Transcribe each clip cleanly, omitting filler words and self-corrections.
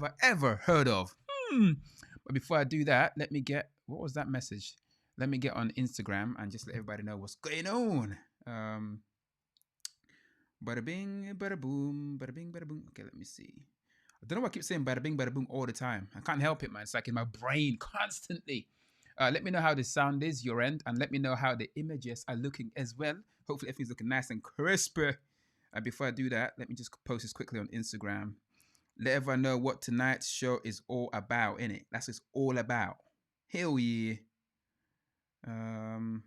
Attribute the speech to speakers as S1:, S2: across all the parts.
S1: I ever heard of. But before I do that, let me get what was that message? Let me get on Instagram and just let everybody know what's going on. Bada bing, bada boom, bada bing, bada boom. Okay, let me see. I don't know why I keep saying bada bing, bada boom all the time. I can't help it, man. It's like in my brain constantly. Let me know how the sound is your end, and let me know how the images are looking as well. Hopefully, everything's looking nice and crisp. Before I do that, let me just post this quickly on Instagram. Let everyone know what tonight's show is all about, innit? That's what it's all about. Hell yeah. Um,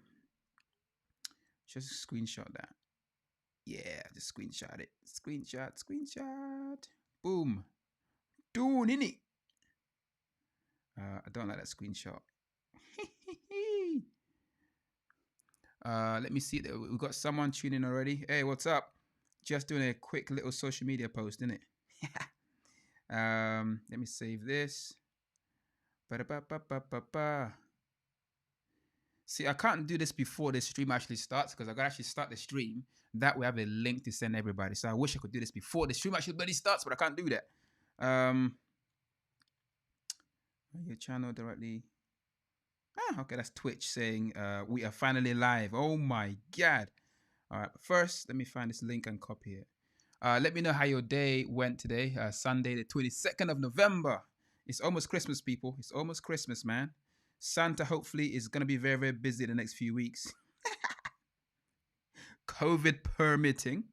S1: just screenshot that. Yeah, just screenshot it. Screenshot. Boom. Doing innit? I don't like that screenshot. Let me see. We've got someone tuning already. Hey, what's up? Just doing a quick little social media post, innit? Let me save this. Ba-da-ba-ba-ba-ba-ba. See, I can't do this before the stream actually starts because I gotta actually start the stream. That way I have a link to send everybody. So I wish I could do this before the stream actually bloody starts, but I can't do that. Your channel directly. Okay, that's Twitch saying we are finally live. Oh my god. All right, first let me find this link and copy it. Let me know how your day went today. Sunday, the 22nd of November. It's almost Christmas, people. It's almost Christmas, man. Santa hopefully is going to be very, very busy the next few weeks. COVID permitting.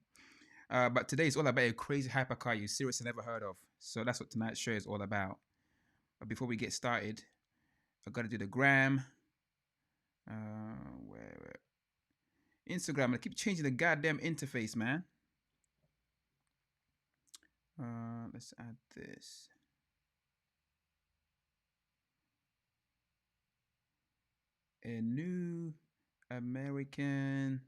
S1: But today is all about a crazy hypercar you seriously never heard of. So that's what tonight's show is all about. But before we get started, I've got to do the gram. Where? Instagram. I keep changing the goddamn interface, man. Let's add this. A new American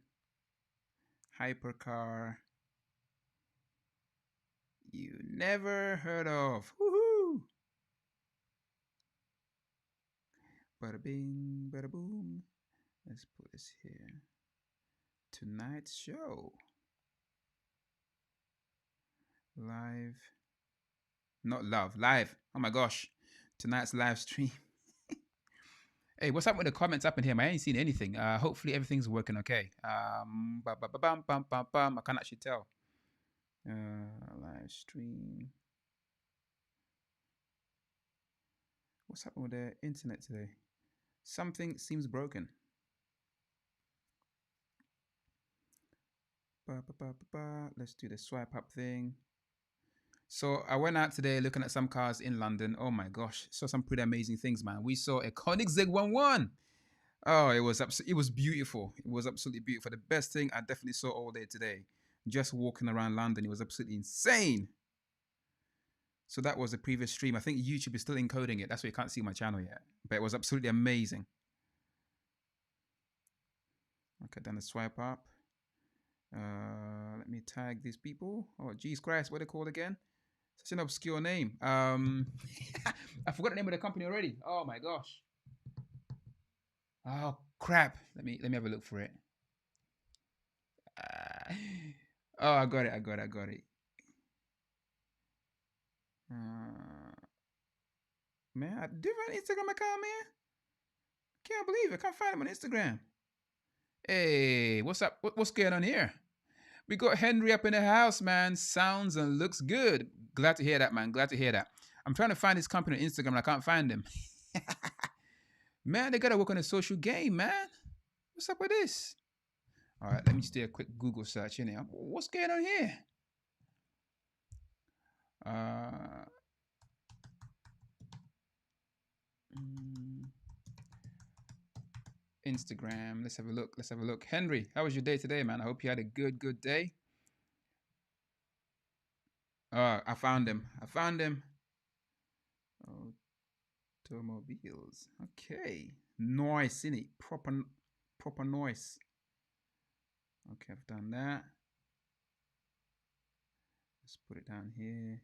S1: hypercar you never heard of. Woohoo! Bada bing, bada boom. Let's put this here. Tonight's show. Live. Not love, live. Oh my gosh. Tonight's live stream. Hey, what's up with the comments up in here? I ain't seen anything. Hopefully everything's working okay. I can't actually tell. Live stream. What's happening with the internet today? Something seems broken. Let's do the swipe up thing. So I went out today looking at some cars in London. Oh my gosh, saw some pretty amazing things, man. We saw a Koenigsegg 1-1. Oh, it was beautiful. It was absolutely beautiful. The best thing I definitely saw all day today. Just walking around London, it was absolutely insane. So that was the previous stream. I think YouTube is still encoding it. That's why you can't see my channel yet. But it was absolutely amazing. Okay, then the swipe up. Let me tag these people. Oh, geez Christ, what are they called again? Such an obscure name. I forgot the name of the company already. Oh my gosh. Oh crap. Let me have a look for it. Oh, I got it. Man, do you have an Instagram account, man? Can't believe it. I can't find him on Instagram. Hey, what's up? What's going on here? We got Henry up in the house, man. Sounds and looks good. Glad to hear that, man. Glad to hear that. I'm trying to find his company on Instagram and I can't find him. Man, they gotta work on a social game, man. What's up with this? All right, let me just do a quick Google search in here. What's going on here? Instagram. Let's have a look. Henry, how was your day today, man? I hope you had a good day. I found him. Automobiles. Okay. Noise, innit? Proper noise. Okay, I've done that. Let's put it down here.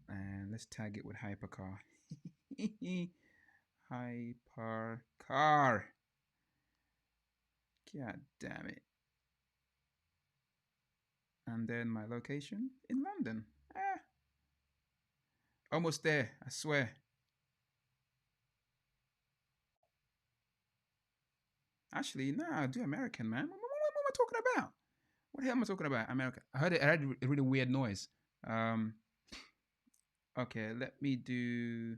S1: And let's tag it with hypercar. Hypercar. God damn it. And then my location in London. Almost there, I swear. Actually, nah, do American, man. What am I talking about? What the hell am I talking about? America. I heard a really weird noise. Um, okay, let me do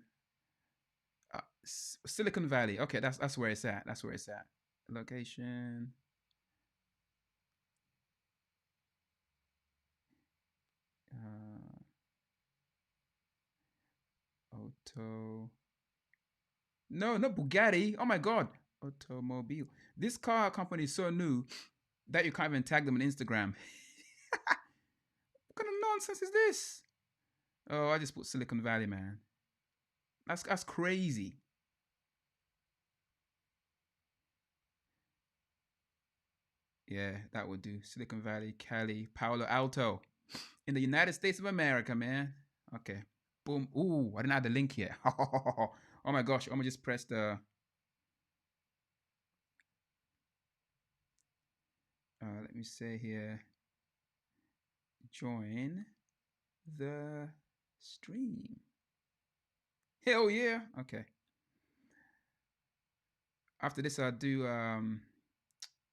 S1: Silicon Valley. Okay, that's where it's at. That's where it's at. Location. Uh, Auto. No, not Bugatti. Oh my God. Automobile. This car company is so new that you can't even tag them on Instagram. What kind of nonsense is this? Oh, I just put Silicon Valley, man. That's crazy. Yeah, that would do. Silicon Valley, Cali, Palo Alto, in the United States of America, man. Okay, boom. Ooh, I didn't add the link yet. Oh my gosh, I'm gonna just press the. Let me say here. Join the stream. Hell yeah. Okay. After this, I'll do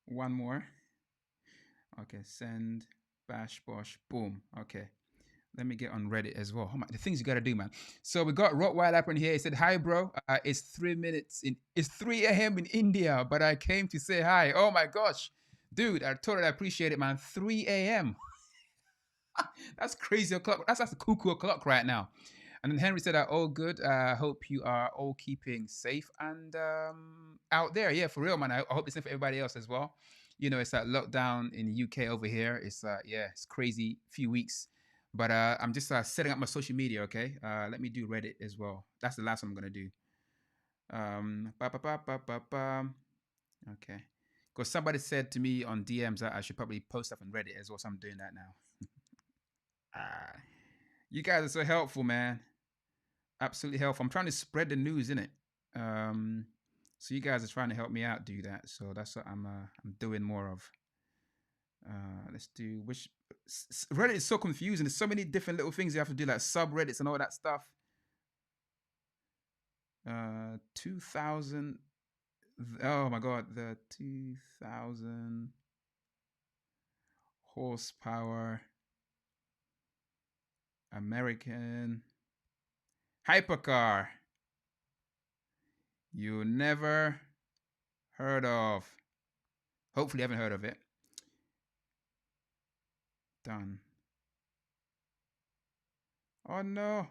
S1: one more. Okay, send bash bosh boom. Okay. Let me get on Reddit as well. Oh my, the things you gotta do, man. So we got Rottweiler up in here. He said, "Hi, bro. It's 3 minutes in. It's 3 a.m. in India, but I came to say hi." Oh my gosh, dude, I totally appreciate it, man. 3 a.m. That's crazy o'clock. That's a cuckoo o'clock right now. And then Henry said, "All good. Hope you are all keeping safe and out there. Yeah, for real, man. I hope it's same for everybody else as well. You know, it's that lockdown in the UK over here. It's yeah, it's crazy. Few weeks, but I'm just setting up my social media. Okay, let me do Reddit as well. That's the last one I'm gonna do. Ba, ba, ba, ba, ba, ba. Okay, because somebody said to me on DMs that I should probably post stuff on Reddit as well. So I'm doing that now. Ah, you guys are so helpful, man. Absolutely helpful. I'm trying to spread the news, in it. Um, so you guys are trying to help me out do that. So that's what I'm doing more of. Let's do which Reddit is so confusing. There's so many different little things you have to do, like subreddits and all that stuff. 2000. Oh my god, the 2000 horsepower American hypercar you never heard of. Hopefully, you haven't heard of it. Done. Oh no.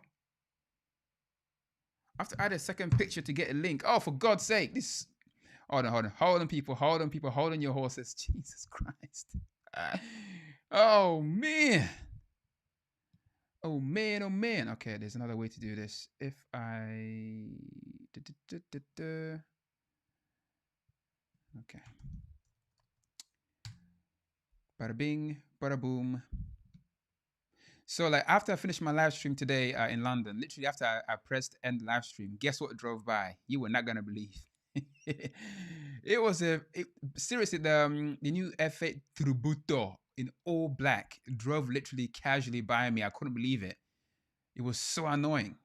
S1: I have to add a second picture to get a link. Oh, for God's sake. This. Hold on, people. Hold on your horses. Jesus Christ. Oh, man. Oh, man. Oh, man. Okay, there's another way to do this. If I. Okay. Bada bing, bada boom. So, like, after I finished my live stream today in London, literally after I pressed end live stream, guess what drove by? You were not gonna believe. It was seriously the new F8 Tributo in all black drove literally casually by me. I couldn't believe it. It was so annoying.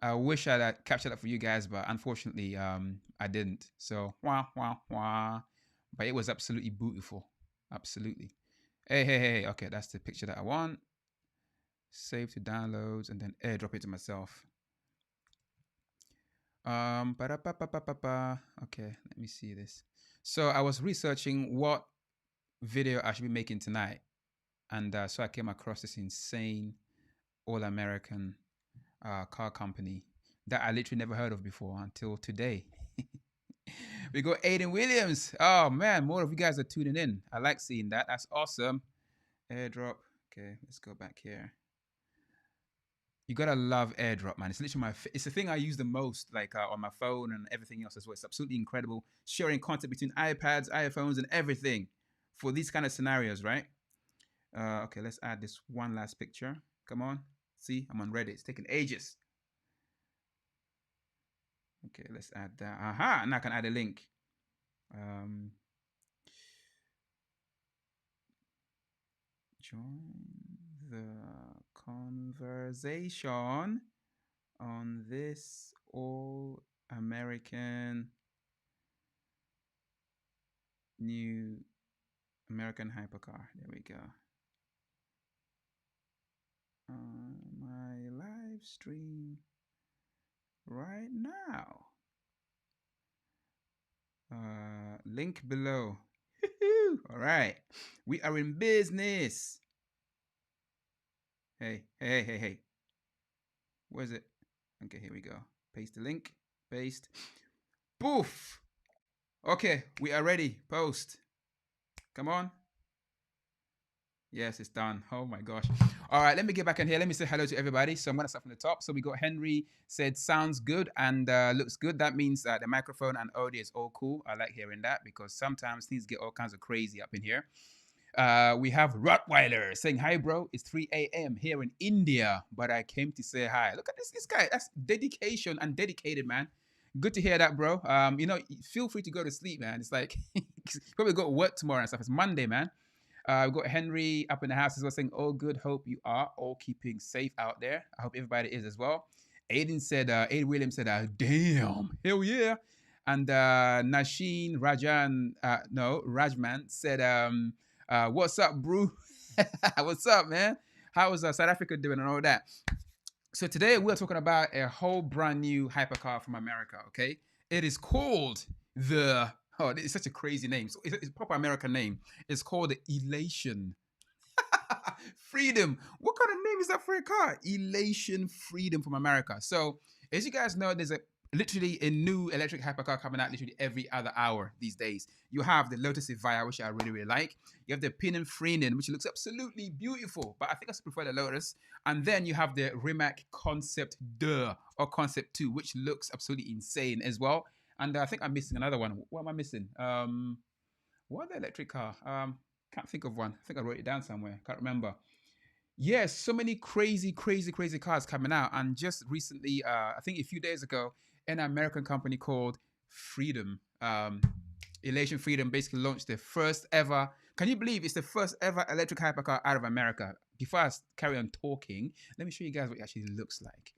S1: I wish I had captured that for you guys, but unfortunately, I didn't. So wah wah wah. But it was absolutely beautiful. Absolutely. Hey. Okay, that's the picture that I want. Save to downloads and then airdrop it to myself. Okay, let me see this. So I was researching what video I should be making tonight, and so I came across this insane all-American car company that I literally never heard of before until today. We got Aiden Williams. Oh man, more of you guys are tuning in. I like seeing that. That's awesome. Airdrop. Okay, let's go back here. You gotta love AirDrop, man. It's literally it's the thing I use the most, like on my phone and everything else as well. It's absolutely incredible. Sharing content between iPads, iPhones, and everything for these kind of scenarios, right? Okay, let's add this one last picture. Come on. See, I'm on Reddit. It's taking ages. Okay, let's add that. Aha, now I can add a link. Join the conversation. this all American new American hypercar. There we go. My live stream right now. Link below. All right. We are in business. Hey. Where's it? Okay, here we go. Paste the link. Paste. Poof. Okay, we are ready. Post. Come on. Yes, it's done. Oh my gosh. All right, let me get back in here. Let me say hello to everybody. So I'm going to start from the top. So we got Henry said, sounds good and looks good. That means the microphone and audio is all cool. I like hearing that because sometimes things get all kinds of crazy up in here. We have Rottweiler saying, hi, bro. It's 3 a.m. here in India, but I came to say hi. Look at this guy. That's dedication and dedicated, man. Good to hear that, bro. You know, feel free to go to sleep, man. It's like, probably got work tomorrow and stuff. It's Monday, man. We've got Henry up in the house as well saying, oh, good. Hope you are all keeping safe out there. I hope everybody is as well. Aiden Williams said, damn, hell yeah. And Nasheen Rajman said, what's up, bro? What's up, man? How is South Africa doing and all that? So today we're talking about a whole brand new hypercar from America, okay? It is called it's such a crazy name. So it's a proper American name. It's called the Elation Freedom. What kind of name is that for a car? Elation Freedom from America. So as you guys know, there's literally a new electric hypercar coming out literally every other hour these days. You have the Lotus Evija, which I really, really like. You have the Pininfarina, which looks absolutely beautiful, but I think I still prefer the Lotus. And then you have the Rimac Concept 2 or Concept 2, which looks absolutely insane as well. And I think I'm missing another one. What am I missing? What the electric car? Can't think of one. I think I wrote it down somewhere. Can't remember. Yes, so many crazy cars coming out. And just recently, I think a few days ago, an American company called Freedom, Elation Freedom, basically launched the first ever. Can you believe it's the first ever electric hypercar out of America? Before I carry on talking, let me show you guys what it actually looks like.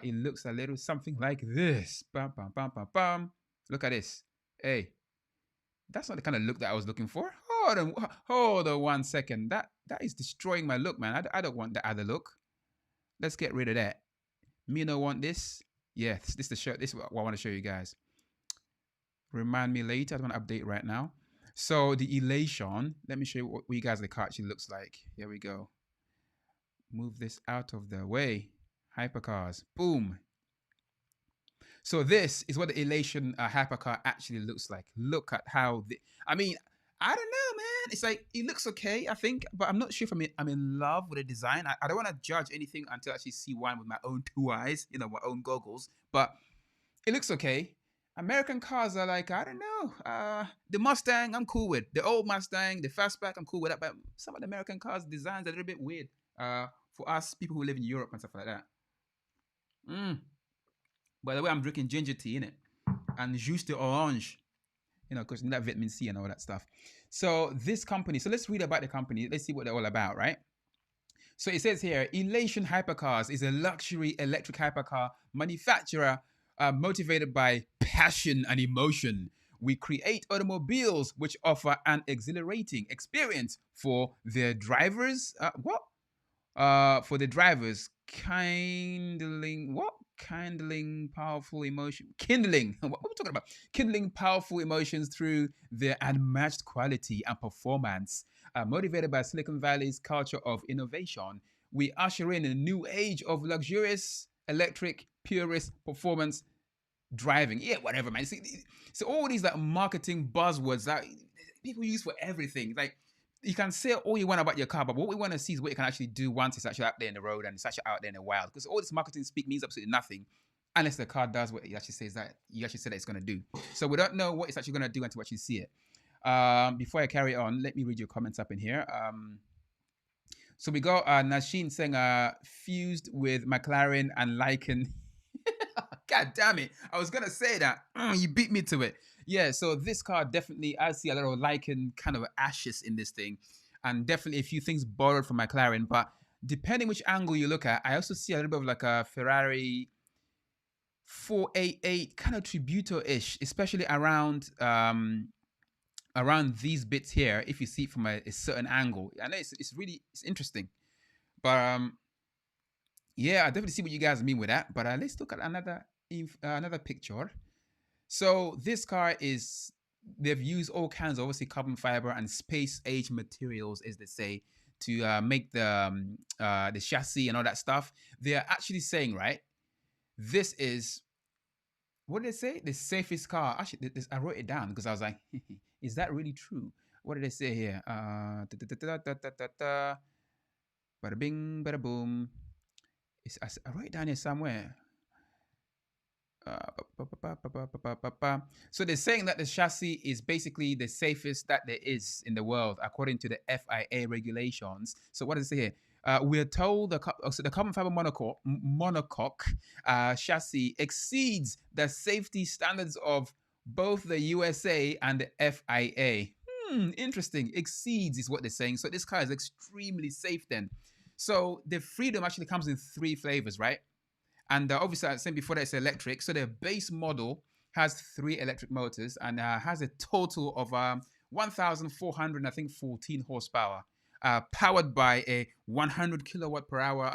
S1: It looks a little something like this. Bam, bam, bam, bam, bam. Look at this. Hey, that's not the kind of look that I was looking for. Hold on 1 second. That is destroying my look, man. I don't want the other look. Let's get rid of that. Me no want this. Yeah, this is the shirt. This is what I want to show you guys. Remind me later. I don't want to update right now. So the Elation. Let me show you what you guys the car actually looks like. Here we go. Move this out of the way. Hypercars. Boom. So this is what the Elation hypercar actually looks like. Look at how I don't know, man. It's like, it looks okay, I think, but I'm not sure if I'm in love with the design. I don't want to judge anything until I actually see one with my own two eyes, my own goggles, but it looks okay. American cars are like, I don't know. The Mustang, I'm cool with. The old Mustang, the fastback, I'm cool with that. But some of the American cars' designs are a little bit weird for us, people who live in Europe and stuff like that. By the way, I'm drinking ginger tea, innit? And jus d'orange, because that vitamin C and all that stuff. So this company, so let's read about the company. Let's see what they're all about, right? So it says here, Elation Hypercars is a luxury electric hypercar manufacturer motivated by passion and emotion. We create automobiles which offer an exhilarating experience for their drivers. For the drivers, kindling powerful emotion. Kindling. What are we talking about? Kindling powerful emotions through their unmatched quality and performance. Motivated by Silicon Valley's culture of innovation, we usher in a new age of luxurious electric purist performance driving. Yeah, whatever, man. So all these like marketing buzzwords that people use for everything. Like, you can say all you want about your car, but what we want to see is what you can actually do once it's actually out there in the road and it's actually out there in the wild. Because all this marketing speak means absolutely nothing unless the car does what it actually says that you actually said that it's going to do. So we don't know what it's actually going to do until we actually see it. Before I carry on, let me read your comments up in here. So we got Nasheen saying fused with McLaren and Lycan. God damn it. I was going to say that. You beat me to it. Yeah, so this car definitely, I see a lot of Lycan kind of ashes in this thing. And definitely a few things borrowed from McLaren. But depending which angle you look at, I also see a little bit of like a Ferrari 488 kind of tributo-ish, especially around these bits here. If you see it from a certain angle, I know it's really it's interesting. But yeah, I definitely see what you guys mean with that. But let's look at another picture. So this car is they've used all kinds of obviously carbon fiber and space age materials, as they say, to make the chassis and all that stuff. They are actually saying, right, this is what did they say? The safest car. Actually, I wrote it down because I was like, is that really true? What did they say here? Bada bing, bada boom. I wrote it down here somewhere. So they're saying that the chassis is basically the safest that there is in the world according to the FIA regulations. So what does it say here? We're told the carbon fiber monocoque chassis exceeds the safety standards of both the USA and the FIA. Interesting. Exceeds is what they're saying. So this car is extremely safe then. So the Freedom actually comes in 3 flavors, right? And obviously, I said before that it's electric. So the base model has 3 electric motors and has a total of 1,400, I think, 14 horsepower, powered by a 100 kilowatt per hour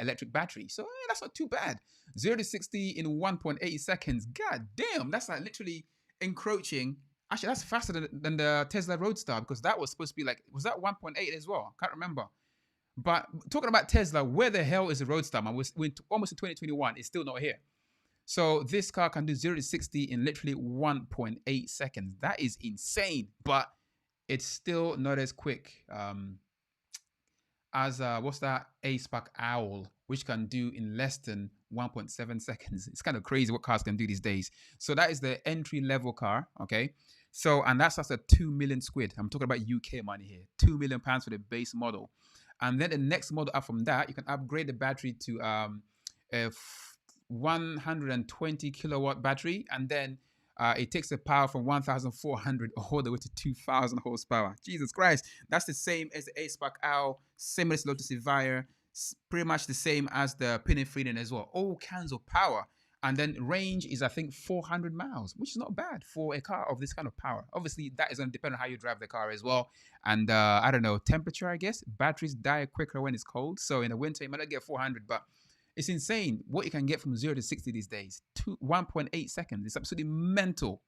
S1: electric battery. So that's not too bad. 0 to 60 in 1.8 seconds. God damn, that's like literally encroaching. Actually, that's faster than the Tesla Roadster because that was supposed to be like, was that 1.8 as well? Can't remember. But talking about Tesla, where the hell is the Roadster, man? We're almost in 2021. It's still not here. So this car can do 0 to 60 in literally 1.8 seconds. That is insane. But it's still not as quick as, what's that? A-Spark Owl, which can do in less than 1.7 seconds. It's kind of crazy what cars can do these days. So that is the entry level car, okay? So, and that's a 2 million squid. I'm talking about UK money here. £2 million for the base model. And then the next model up from that, you can upgrade the battery to a 120 kilowatt battery. And then it takes the power from 1,400 all the way to 2,000 horsepower. Jesus Christ. That's the same as the A-Spark Owl, same as Lotus Evira, pretty much the same as the Freedom as well. All kinds of power. And then range is, I think, 400 miles, which is not bad for a car of this kind of power. Obviously, that is going to depend on how you drive the car as well. And I don't know, temperature, I guess. Batteries die quicker when it's cold. So in the winter, you might not get 400, but it's insane what you can get from 0 to 60 these days. 1.8 seconds. It's absolutely mental.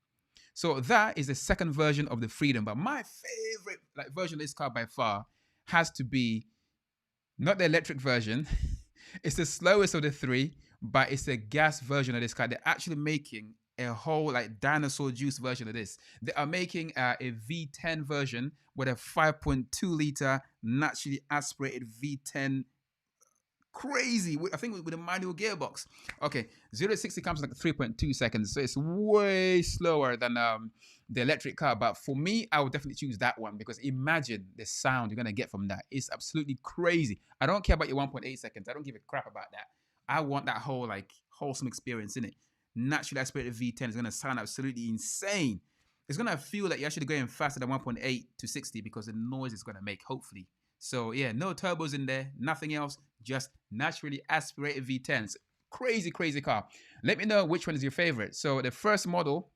S1: So that is the second version of the Freedom. But my favorite version of this car by far has to be not the electric version. It's the slowest of the 3, but it's a gas version of this car. They're actually making a whole dinosaur juice version of this. They are making a V10 version with a 5.2 liter naturally aspirated V10. Crazy. I think with a manual gearbox. Okay, 0 to 60 comes in 3.2 seconds. So it's way slower than the electric car. But for me, I would definitely choose that one because imagine the sound you're going to get from that. It's absolutely crazy. I don't care about your 1.8 seconds. I don't give a crap about that. I want that whole wholesome experience in it. Naturally aspirated V10 is going to sound absolutely insane. It's going to feel like you're actually going faster than 1.8 to 60 because the noise it's going to make, hopefully. So yeah, no turbos in there, nothing else, just naturally aspirated V10s. Crazy, crazy car. Let me know which one is your favorite. So the first model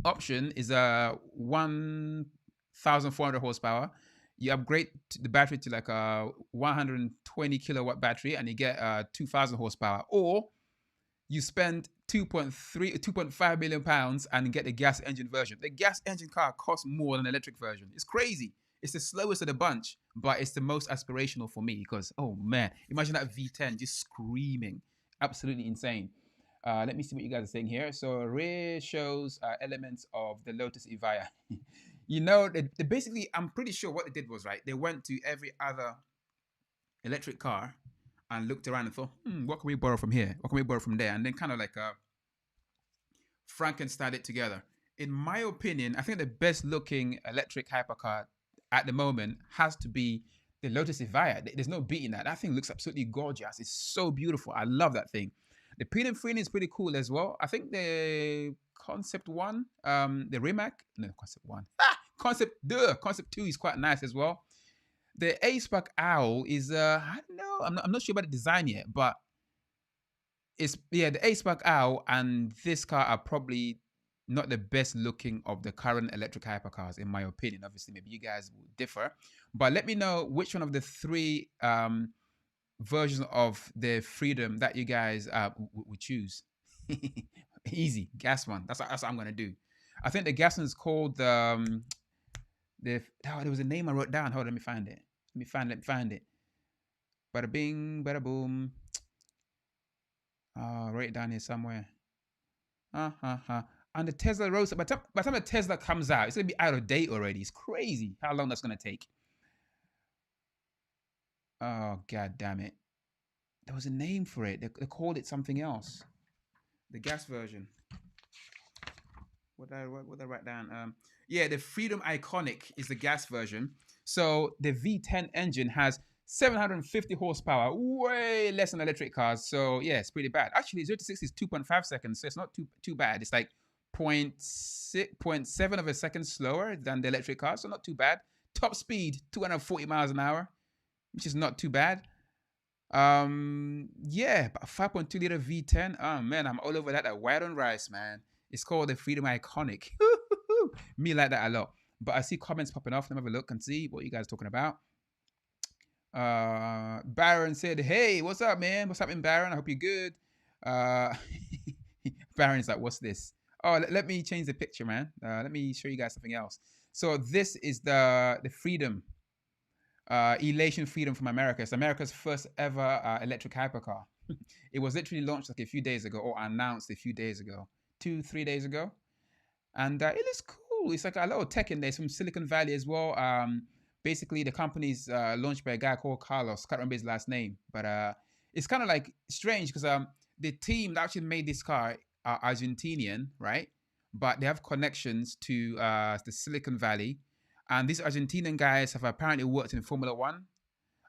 S1: option is a 1,400 horsepower. You upgrade the battery to a 120 kilowatt battery and you get 2,000 horsepower. Or you spend 2.5 million pounds and get the gas engine version. The gas engine car costs more than the electric version. It's crazy. It's the slowest of the bunch, but it's the most aspirational for me because, oh man, imagine that V10 just screaming. Absolutely insane. Let me see what you guys are saying here. So rear shows elements of the Lotus Evira. They basically, I'm pretty sure what they did was, right, they went to every other electric car and looked around and thought, what can we borrow from here? What can we borrow from there? And then kind of Frankenstein it together. In my opinion, I think the best looking electric hypercar at the moment has to be the Lotus Evira. There's no beating that. That thing looks absolutely gorgeous. It's so beautiful. I love that thing. The Freedom is pretty cool as well. I think the Concept 1, the Rimac, no, Concept 1. Concept 2 is quite nice as well. The A-Spark Owl is, I don't know, I'm not sure about the design yet, but it's yeah, the A-Spark Owl and this car are probably not the best looking of the current electric hypercars, in my opinion. Obviously, maybe you guys will differ, but let me know which one of the three versions of the Freedom that you guys would choose. Easy, gas one. That's what I'm gonna do. I think the gas one is called oh, there was a name I wrote down. Hold on, let me find it. Let me find it. Bada bing, bada boom. Oh, write it down here somewhere. And the Tesla Roadster, by the time the Tesla comes out, it's gonna be out of date already. It's crazy how long that's gonna take. Oh god damn it! There was a name for it. They called it something else. The gas version. What did I write down? Yeah, the Freedom Iconic is the gas version. So the V10 engine has 750 horsepower, way less than electric cars. So yeah, it's pretty bad. Actually, 0 to 60 is 2.5 seconds, so it's not too bad. It's like 0.7 of a second slower than the electric car, so not too bad. Top speed 240 miles an hour, which is not too bad. Yeah, but 5.2 liter V10. Oh man, I'm all over that. That white on rice, man. It's called the Freedom Iconic. Me like that a lot. But I see comments popping off. Let me have a look and see what you guys are talking about. Baron said, "Hey, what's up, man? What's happening, Baron? I hope you're good." Baron is like, "What's this?" Oh, let me change the picture, man. Let me show you guys something else. So this is the Freedom, Elation Freedom from America. It's America's first ever electric hypercar. It was literally launched like a few days ago, or announced a few days ago, 2-3 days ago, and it looks cool. It's like a lot of tech in there. It's from Silicon Valley as well. Basically, the company's launched by a guy called Carlos. Can't remember his last name, but it's kind of like strange because the team that actually made this car are Argentinian, right? But they have connections to the Silicon Valley, and these Argentinian guys have apparently worked in Formula One.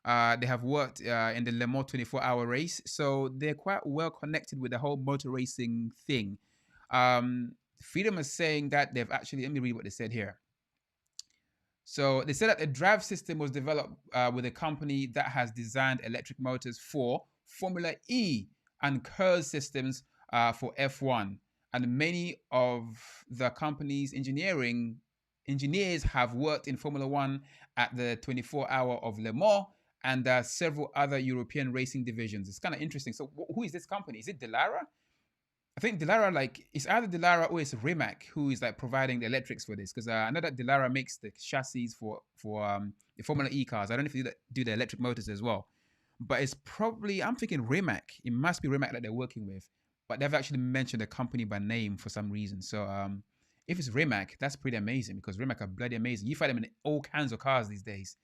S1: They have worked in the Le Mans 24-hour race, so they're quite well connected with the whole motor racing thing. Freedom is saying that they've actually, let me read what they said here. So they said that the drive system was developed with a company that has designed electric motors for Formula E and KERS systems for F1. And many of the company's engineers have worked in Formula One at the 24-hour of Le Mans and several other European racing divisions. It's kind of interesting. So who is this company? Is it Delara? I think Delara, like, it's either Delara or it's Rimac who is like providing the electrics for this. Because I know that Delara makes the chassis for the Formula E cars. I don't know if they do the electric motors as well. But it's probably, I'm thinking Rimac. It must be Rimac that they're working with. But they've actually mentioned the company by name for some reason. So if it's Rimac, that's pretty amazing because Rimac are bloody amazing. You find them in all kinds of cars these days.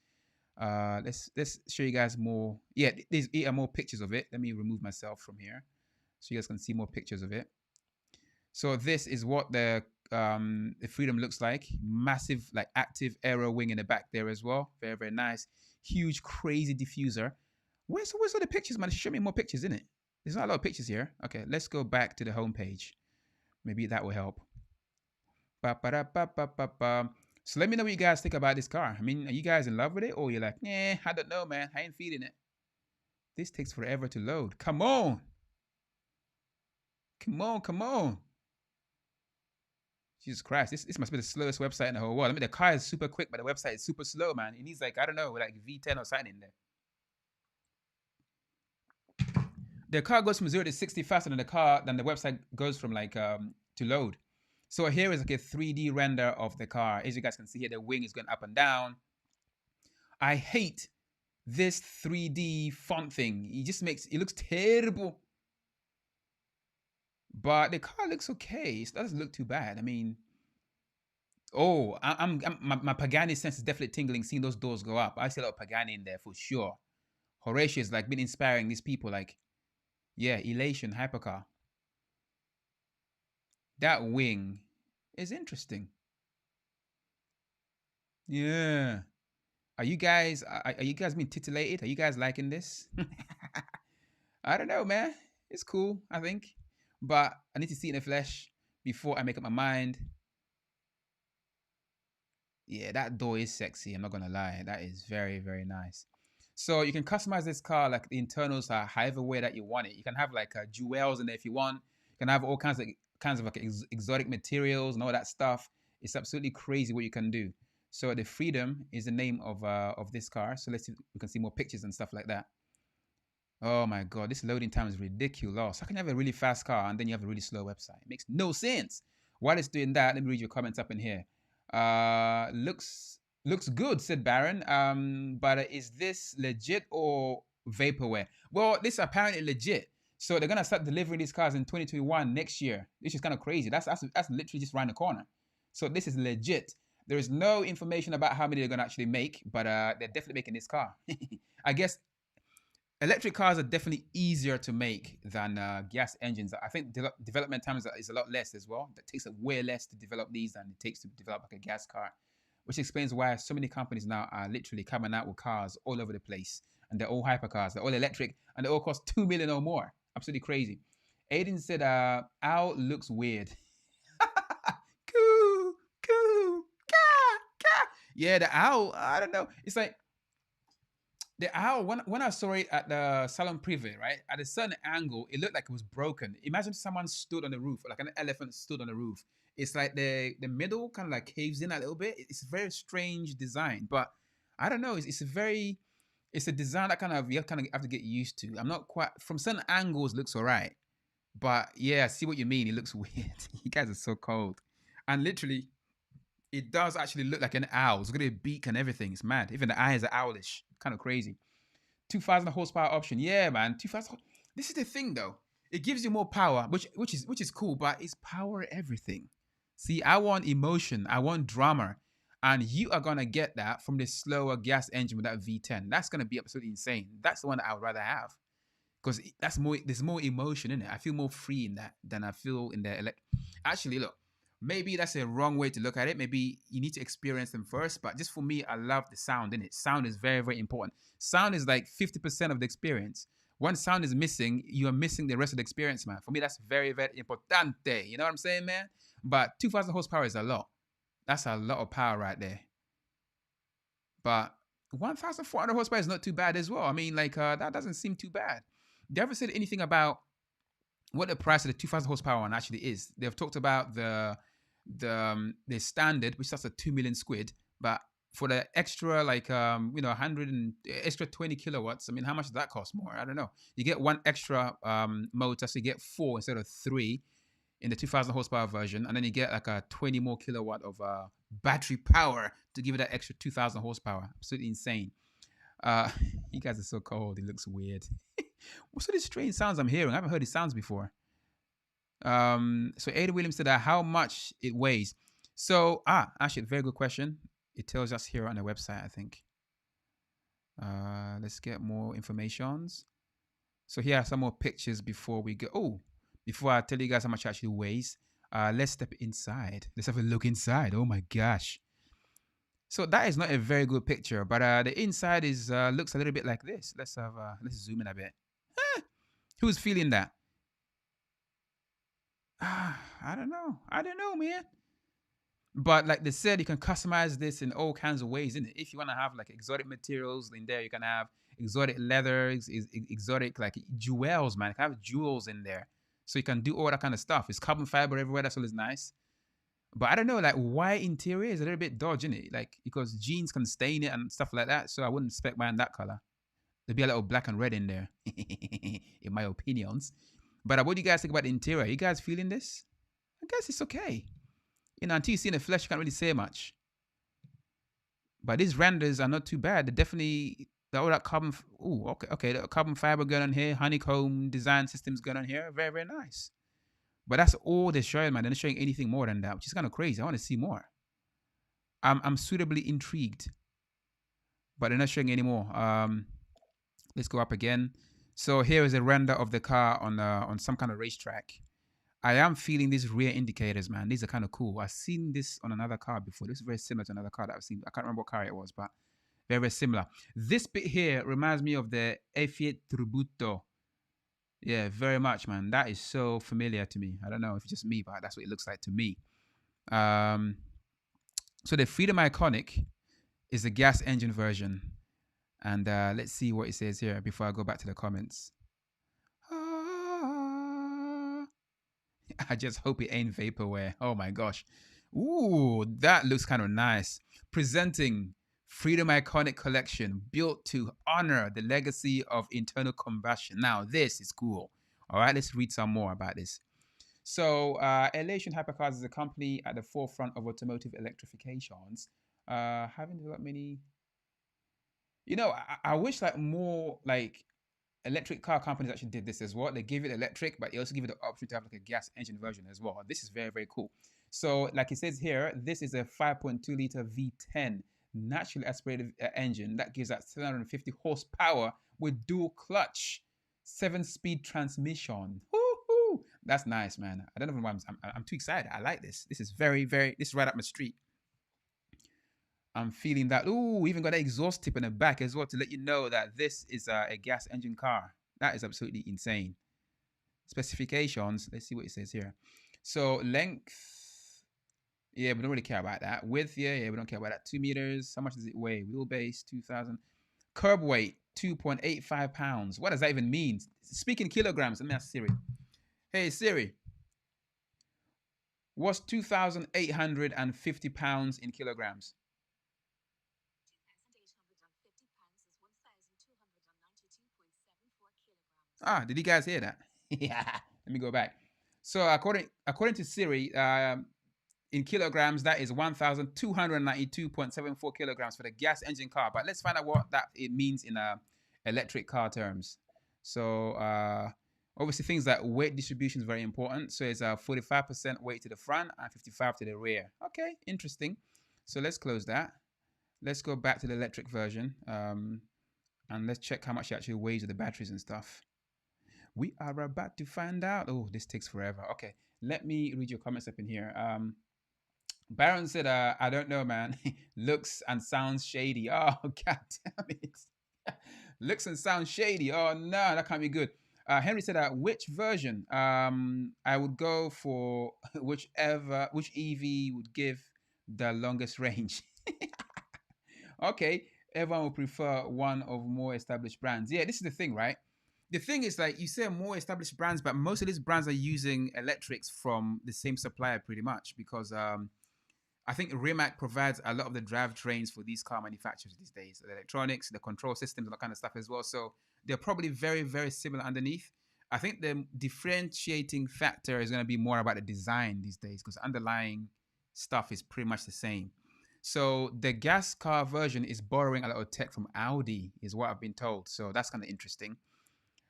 S1: Let's show you guys more. Yeah, these are more pictures of it. Let me remove myself from here so you guys can see more pictures of it. So this is what the Freedom looks like. Massive, like, active aero wing in the back there as well. Very, very nice. Huge, crazy diffuser. Where's all the pictures, man? Show me more pictures, innit? There's not a lot of pictures here. Okay, let's go back to the homepage. Maybe that will help. So let me know what you guys think about this car. I mean, are you guys in love with it? Or you're like, I don't know, man. I ain't feeling it. This takes forever to load. Come on. Come on. Jesus Christ, this must be the slowest website in the whole world. I mean, the car is super quick, but the website is super slow, man. It needs, like, I don't know, like V10 or something in there. The car goes from 0 to 60 faster than the website goes from, like, to load. So here is like a 3D render of the car. As you guys can see here, the wing is going up and down. I hate this 3D font thing. It looks terrible. But the car looks okay. It doesn't look too bad. I mean, my Pagani sense is definitely tingling seeing those doors go up. I see a lot of Pagani in there for sure. Horatius like been inspiring these people, like, yeah, Elation hypercar. That wing is interesting. Yeah. Are you guys being titillated? Are you guys liking this? I don't know, man. It's cool, I think. But I need to see it in the flesh before I make up my mind. Yeah, that door is sexy. I'm not going to lie. That is very, very nice. So you can customize this car like the internals are however way that you want it. You can have like jewels in there if you want. You can have all kinds of like exotic materials and all that stuff. It's absolutely crazy what you can do. So the Freedom is the name of this car. So let's see if we can see more pictures and stuff like that. Oh my god, this loading time is ridiculous. How can you have a really fast car and then you have a really slow website? It makes no sense. While it's doing that, let me read your comments up in here. Looks good, said Baron. But is this legit or vaporware? Well, this is apparently legit. So they're gonna start delivering these cars in 2021 next year. This is kind of crazy. That's literally just around the corner. So this is legit. There is no information about how many they're gonna actually make, but they're definitely making this car. I guess electric cars are definitely easier to make than gas engines. I think development time is a lot less as well. It takes way less to develop these than it takes to develop like a gas car, which explains why so many companies now are literally coming out with cars all over the place, and they're all hypercars, they're all electric, and they all cost 2 million or more. Absolutely crazy. Aiden said, "Owl looks weird." Coo, coo, ka, ka. Yeah, the owl. I don't know. It's like the owl, when I saw it at the Salon Privé, right, at a certain angle, it looked like it was broken. Imagine someone stood on the roof, like an elephant stood on the roof. It's like the middle kind of like caves in a little bit. It's a very strange design, but I don't know. It's a design that kind of have to get used to. I'm not quite from certain angles looks alright, but yeah, I see what you mean. It looks weird. You guys are so cold, and literally, it does actually look like an owl. It's got a beak and everything. It's mad. Even the eyes are owlish. Kind of crazy. 2000 horsepower option. Yeah, man. 2000. This is the thing though. It gives you more power, which is cool, but it's power everything. See, I want emotion. I want drama. And you are gonna get that from the slower gas engine with that V10. That's gonna be absolutely insane. That's the one that I would rather have because that's more. There's more emotion in it. I feel more free in that than I feel in the elect. Actually, look, maybe that's a wrong way to look at it. Maybe you need to experience them first. But just for me, I love the sound in it. Sound is very, very important. Sound is like 50% of the experience. Once sound is missing, you are missing the rest of the experience, man. For me, that's very, very importante. You know what I'm saying, man? But 2000 horsepower is a lot. That's a lot of power right there. But 1,400 horsepower is not too bad as well. I mean, like, that doesn't seem too bad. They ever said anything about what the price of the 2,000 horsepower one actually is? They've talked about the standard, which starts at 2 million squid, but for the extra, like, 100 and extra 20 kilowatts, I mean, how much does that cost more? I don't know. You get one extra motor, so you get 4 instead of 3 in the 2,000 horsepower version, and then you get like a 20 more kilowatt of battery power to give it that extra 2,000 horsepower. Absolutely insane. Uh, you guys are so cold. It looks weird. What's all these strange sounds I'm hearing? I haven't heard these sounds before. So Ada Williams said how much it weighs. So actually, very good question. It tells us here on the website, I think. Let's get more informations. So here are some more pictures before we go. Oh, before I tell you guys how much it actually weighs, let's step inside. Let's have a look inside. Oh my gosh. So that is not a very good picture, but the inside is looks a little bit like this. Let's zoom in a bit. Who's feeling that? I don't know, man. But like they said, you can customize this in all kinds of ways. In it, if you want to have like exotic materials in there, you can have exotic leathers, exotic like jewels, man. You can have jewels in there, so you can do all that kind of stuff. It's carbon fiber everywhere. That's always nice. But I don't know, like white interior is a little bit dodgy, it? Like because jeans can stain it and stuff like that. So I wouldn't expect mine that color. There'd be a little black and red in there, in my opinions. But what do you guys think about the interior? You guys feeling this? I guess it's okay. Until you see in the flesh, you can't really say much. But these renders are not too bad. They're definitely all that carbon. Okay. The carbon fiber going on here, honeycomb design systems going on here. Very, very nice. But that's all they're showing, man. They're not showing anything more than that, which is kind of crazy. I want to see more. I'm suitably intrigued, but they're not showing any more. Let's go up again. So here is a render of the car on some kind of racetrack. I am feeling these rear indicators, man. These are kind of cool. I've seen this on another car before. This is very similar to another car that I've seen. I can't remember what car it was, but very, very similar. This bit here reminds me of the Fiat Tributo. Yeah, very much, man. That is so familiar to me. I don't know if it's just me, but that's what it looks like to me. So the Freedom Iconic is the gas engine version. And let's see what it says here before I go back to the comments. Ah, I just hope it ain't vaporware. Oh my gosh. Ooh, that looks kind of nice. Presenting Freedom Iconic Collection built to honor the legacy of internal combustion. Now, this is cool. All right, let's read some more about this. So, Elation Hypercars is a company at the forefront of automotive electrifications. Having developed many, I wish like more like electric car companies actually did this as well. They give it electric, but they also give it the option to have like a gas engine version as well. This is very, very cool. So, like it says here, this is a 5.2 liter V10 naturally aspirated engine that gives that 750 horsepower with dual clutch, 7-speed transmission. Woo-hoo! That's nice, man. I don't know why I'm too excited. I like this. This is very, very, this is right up my street. I'm feeling that. Ooh, even got an exhaust tip in the back as well to let you know that this is a gas engine car. That is absolutely insane. Specifications. Let's see what it says here. So length. Yeah, we don't really care about that. Width. Yeah, we don't care about that. 2 meters. How much does it weigh? Wheelbase 2,000. Curb weight 2.85 pounds. What does that even mean? Speaking kilograms. Let me ask Siri. Hey Siri. What's 2,850 pounds in kilograms? Ah, did you guys hear that? Yeah. Let me go back. So according to Siri, in kilograms, that is 1,292.74 kilograms for the gas engine car. But let's find out what that it means in electric car terms. So obviously things like weight distribution is very important. So it's 45% weight to the front and 55 to the rear. Okay, interesting. So let's close that. Let's go back to the electric version, and let's check how much it actually weighs with the batteries and stuff. We are about to find out. Oh, this takes forever. Okay, let me read your comments up in here. Baron said, I don't know, man. Looks and sounds shady. Oh, god damn it. Looks and sounds shady. Oh, no, that can't be good. Henry said, which version? I would go for which EV would give the longest range. Okay, everyone will prefer one of more established brands. Yeah, this is the thing, right? The thing is, like you say, more established brands, but most of these brands are using electrics from the same supplier pretty much because I think Rimac provides a lot of the drivetrains for these car manufacturers these days, the electronics, the control systems, and that kind of stuff as well. So they're probably very, very similar underneath. I think the differentiating factor is going to be more about the design these days because underlying stuff is pretty much the same. So the gas car version is borrowing a lot of tech from Audi, is what I've been told. So that's kind of interesting.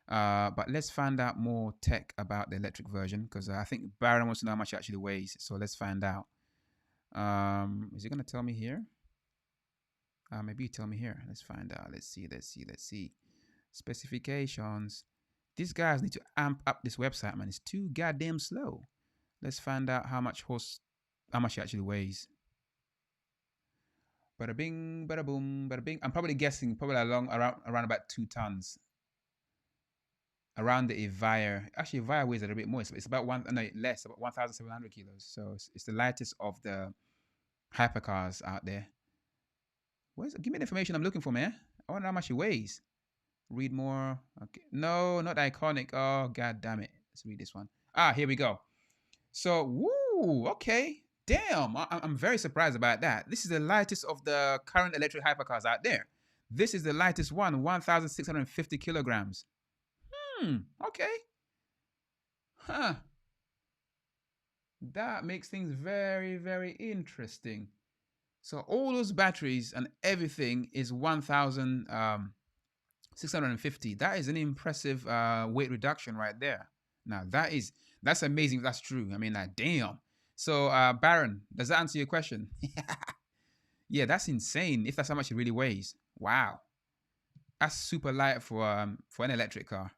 S1: But let's find out more tech about the electric version because I think Baron wants to know how much it actually weighs. So let's find out. Is it going to tell me here? Maybe you tell me here. Let's find out. Let's see. Specifications. These guys need to amp up this website, man. It's too goddamn slow. Let's find out how much it actually weighs. Bada bing, bada boom, bada bing. I'm probably guessing around about 2 tons. Around the Evire. Actually, Evire weighs a little bit more. It's about about 1,700 kilos. So it's the lightest of the hypercars out there. Give me the information I'm looking for, man. I wonder how much it weighs. Read more. Okay. No, not iconic. Oh, god damn it. Let's read this one. Here we go. So, woo, okay. Damn, I'm very surprised about that. This is the lightest of the current electric hypercars out there. This is the lightest one, 1,650 kilograms. Okay. Huh. That makes things very, very interesting. So all those batteries and everything is 1,650. That is an impressive weight reduction right there. Now that's amazing if that's true. I mean, like, damn. So Baron, does that answer your question? Yeah, that's insane. If that's how much it really weighs. Wow. That's super light for an electric car.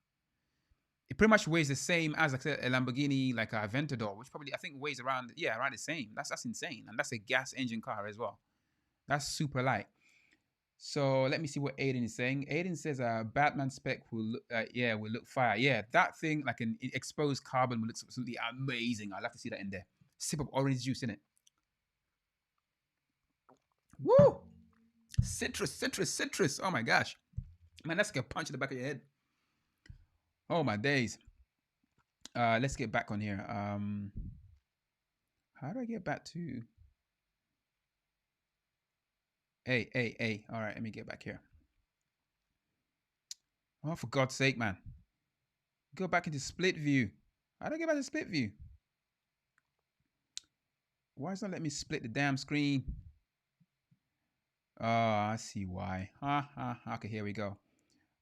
S1: It pretty much weighs the same as like a Lamborghini, like a Aventador, which probably I think weighs around the same. That's insane, and that's a gas engine car as well. That's super light. So let me see what Aiden is saying. Aiden says Batman spec will look fire. Yeah, that thing like an exposed carbon will look absolutely amazing. I'd love to see that in there. Sip of orange juice in it. Woo! Citrus, citrus, citrus. Oh my gosh. Man, that's like a punch in the back of your head. Oh my days. Let's get back on here. How do I get back to A? All right, let me get back here. Oh, for God's sake, man. Go back into split view. How do I get back to split view? Why is it not letting me split the damn screen? Oh, I see why. Okay, here we go.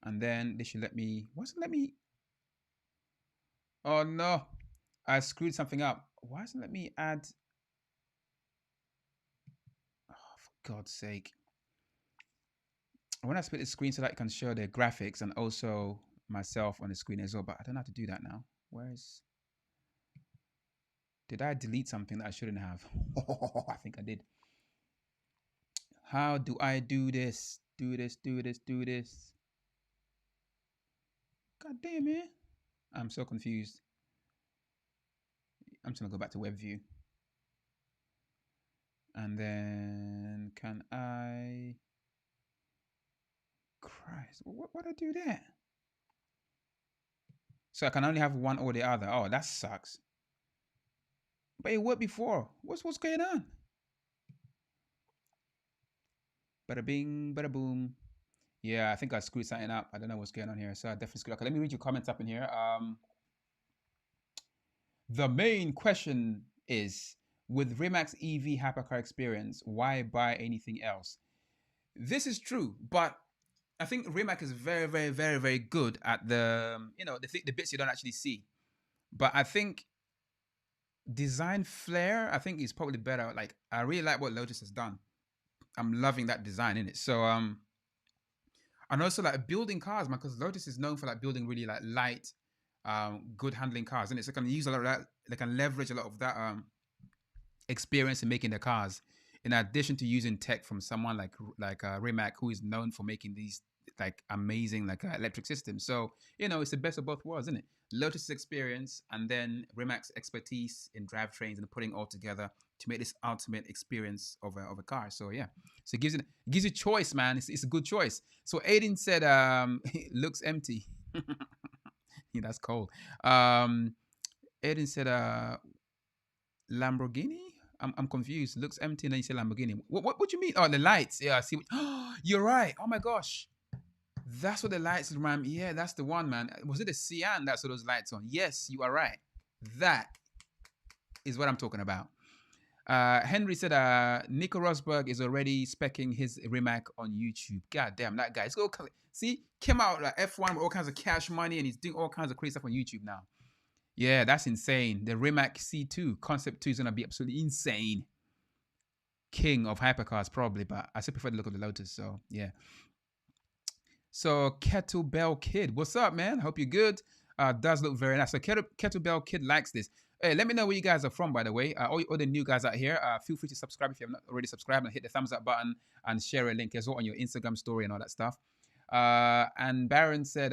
S1: And then they should let me. Why doesn't let me? Oh no, I screwed something up. Why doesn't let me add? Oh, for God's sake! I want to split the screen so that it can show the graphics and also myself on the screen as well. But I don't know how to do that now. Where's? Did I delete something that I shouldn't have? I think I did. How do I do this? Do this. God damn, man. I'm so confused. I'm just gonna go back to web view. And then can I? Christ, what I do there? So I can only have one or the other. Oh, that sucks. But it worked before. What's going on? Bada bing, bada boom. Yeah, I think I screwed something up. I don't know what's going on here. So I definitely screwed up. Okay, let me read your comments up in here. The main question is, with Rimax EV hypercar experience, why buy anything else? This is true, but I think Rimac is very, very, very, very good at the the bits you don't actually see. But I think design flair, I think is probably better. Like I really like what Lotus has done. I'm loving that design in it. So and also like building cars, man, because Lotus is known for like building really like light, good handling cars, and it's like, can use a lot of that. They can leverage a lot of that experience in making the cars, in addition to using tech from someone like Rimac, who is known for making these like amazing like electric systems. So it's the best of both worlds, isn't it? Lotus's experience and then Rimac's expertise in drivetrains and putting all together to make this ultimate experience of a car. So yeah, so it gives you choice, man. It's a good choice. So Aiden said, it looks empty. Yeah, that's cold. Aiden said, Lamborghini. I'm confused. Looks empty, and then you say Lamborghini. What do you mean? Oh, the lights. Yeah, I see. You're right. Oh my gosh, that's what the lights remind me. Yeah, that's the one, man. Was it the Cyan that saw those lights on? Yes, you are right. That is what I'm talking about. Henry said, Nico Rosberg is already specking his Rimac on YouTube. God damn, that guy. See, came out like F1 with all kinds of cash money, and he's doing all kinds of crazy stuff on YouTube now. Yeah, that's insane. The Rimac C2 Concept 2 is gonna be absolutely insane. King of hypercars, probably, but I still prefer the look of the Lotus. So yeah. So Kettlebell Kid, what's up, man? Hope you're good. Does look very nice. So Kettlebell Kid likes this. Hey, let me know where you guys are from, by the way. All the new guys out here, feel free to subscribe if you have not already subscribed, and hit the thumbs up button and share a link as well on your Instagram story and all that stuff. And Baron said,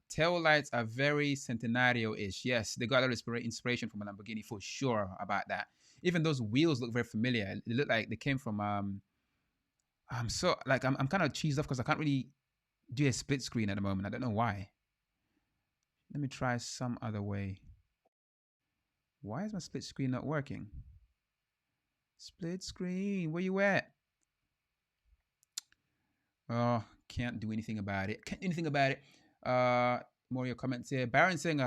S1: tail lights are very Centenario-ish. Yes, they got a lot of inspiration from a Lamborghini for sure about that. Even those wheels look very familiar. They look like they came from. I'm kind of cheesed off because I can't really do a split screen at the moment. I don't know why. Let me try some other way. Why is my split screen not working? Split screen, where you at? Oh, can't do anything about it. Can't do anything about it. More of your comments here. Baron saying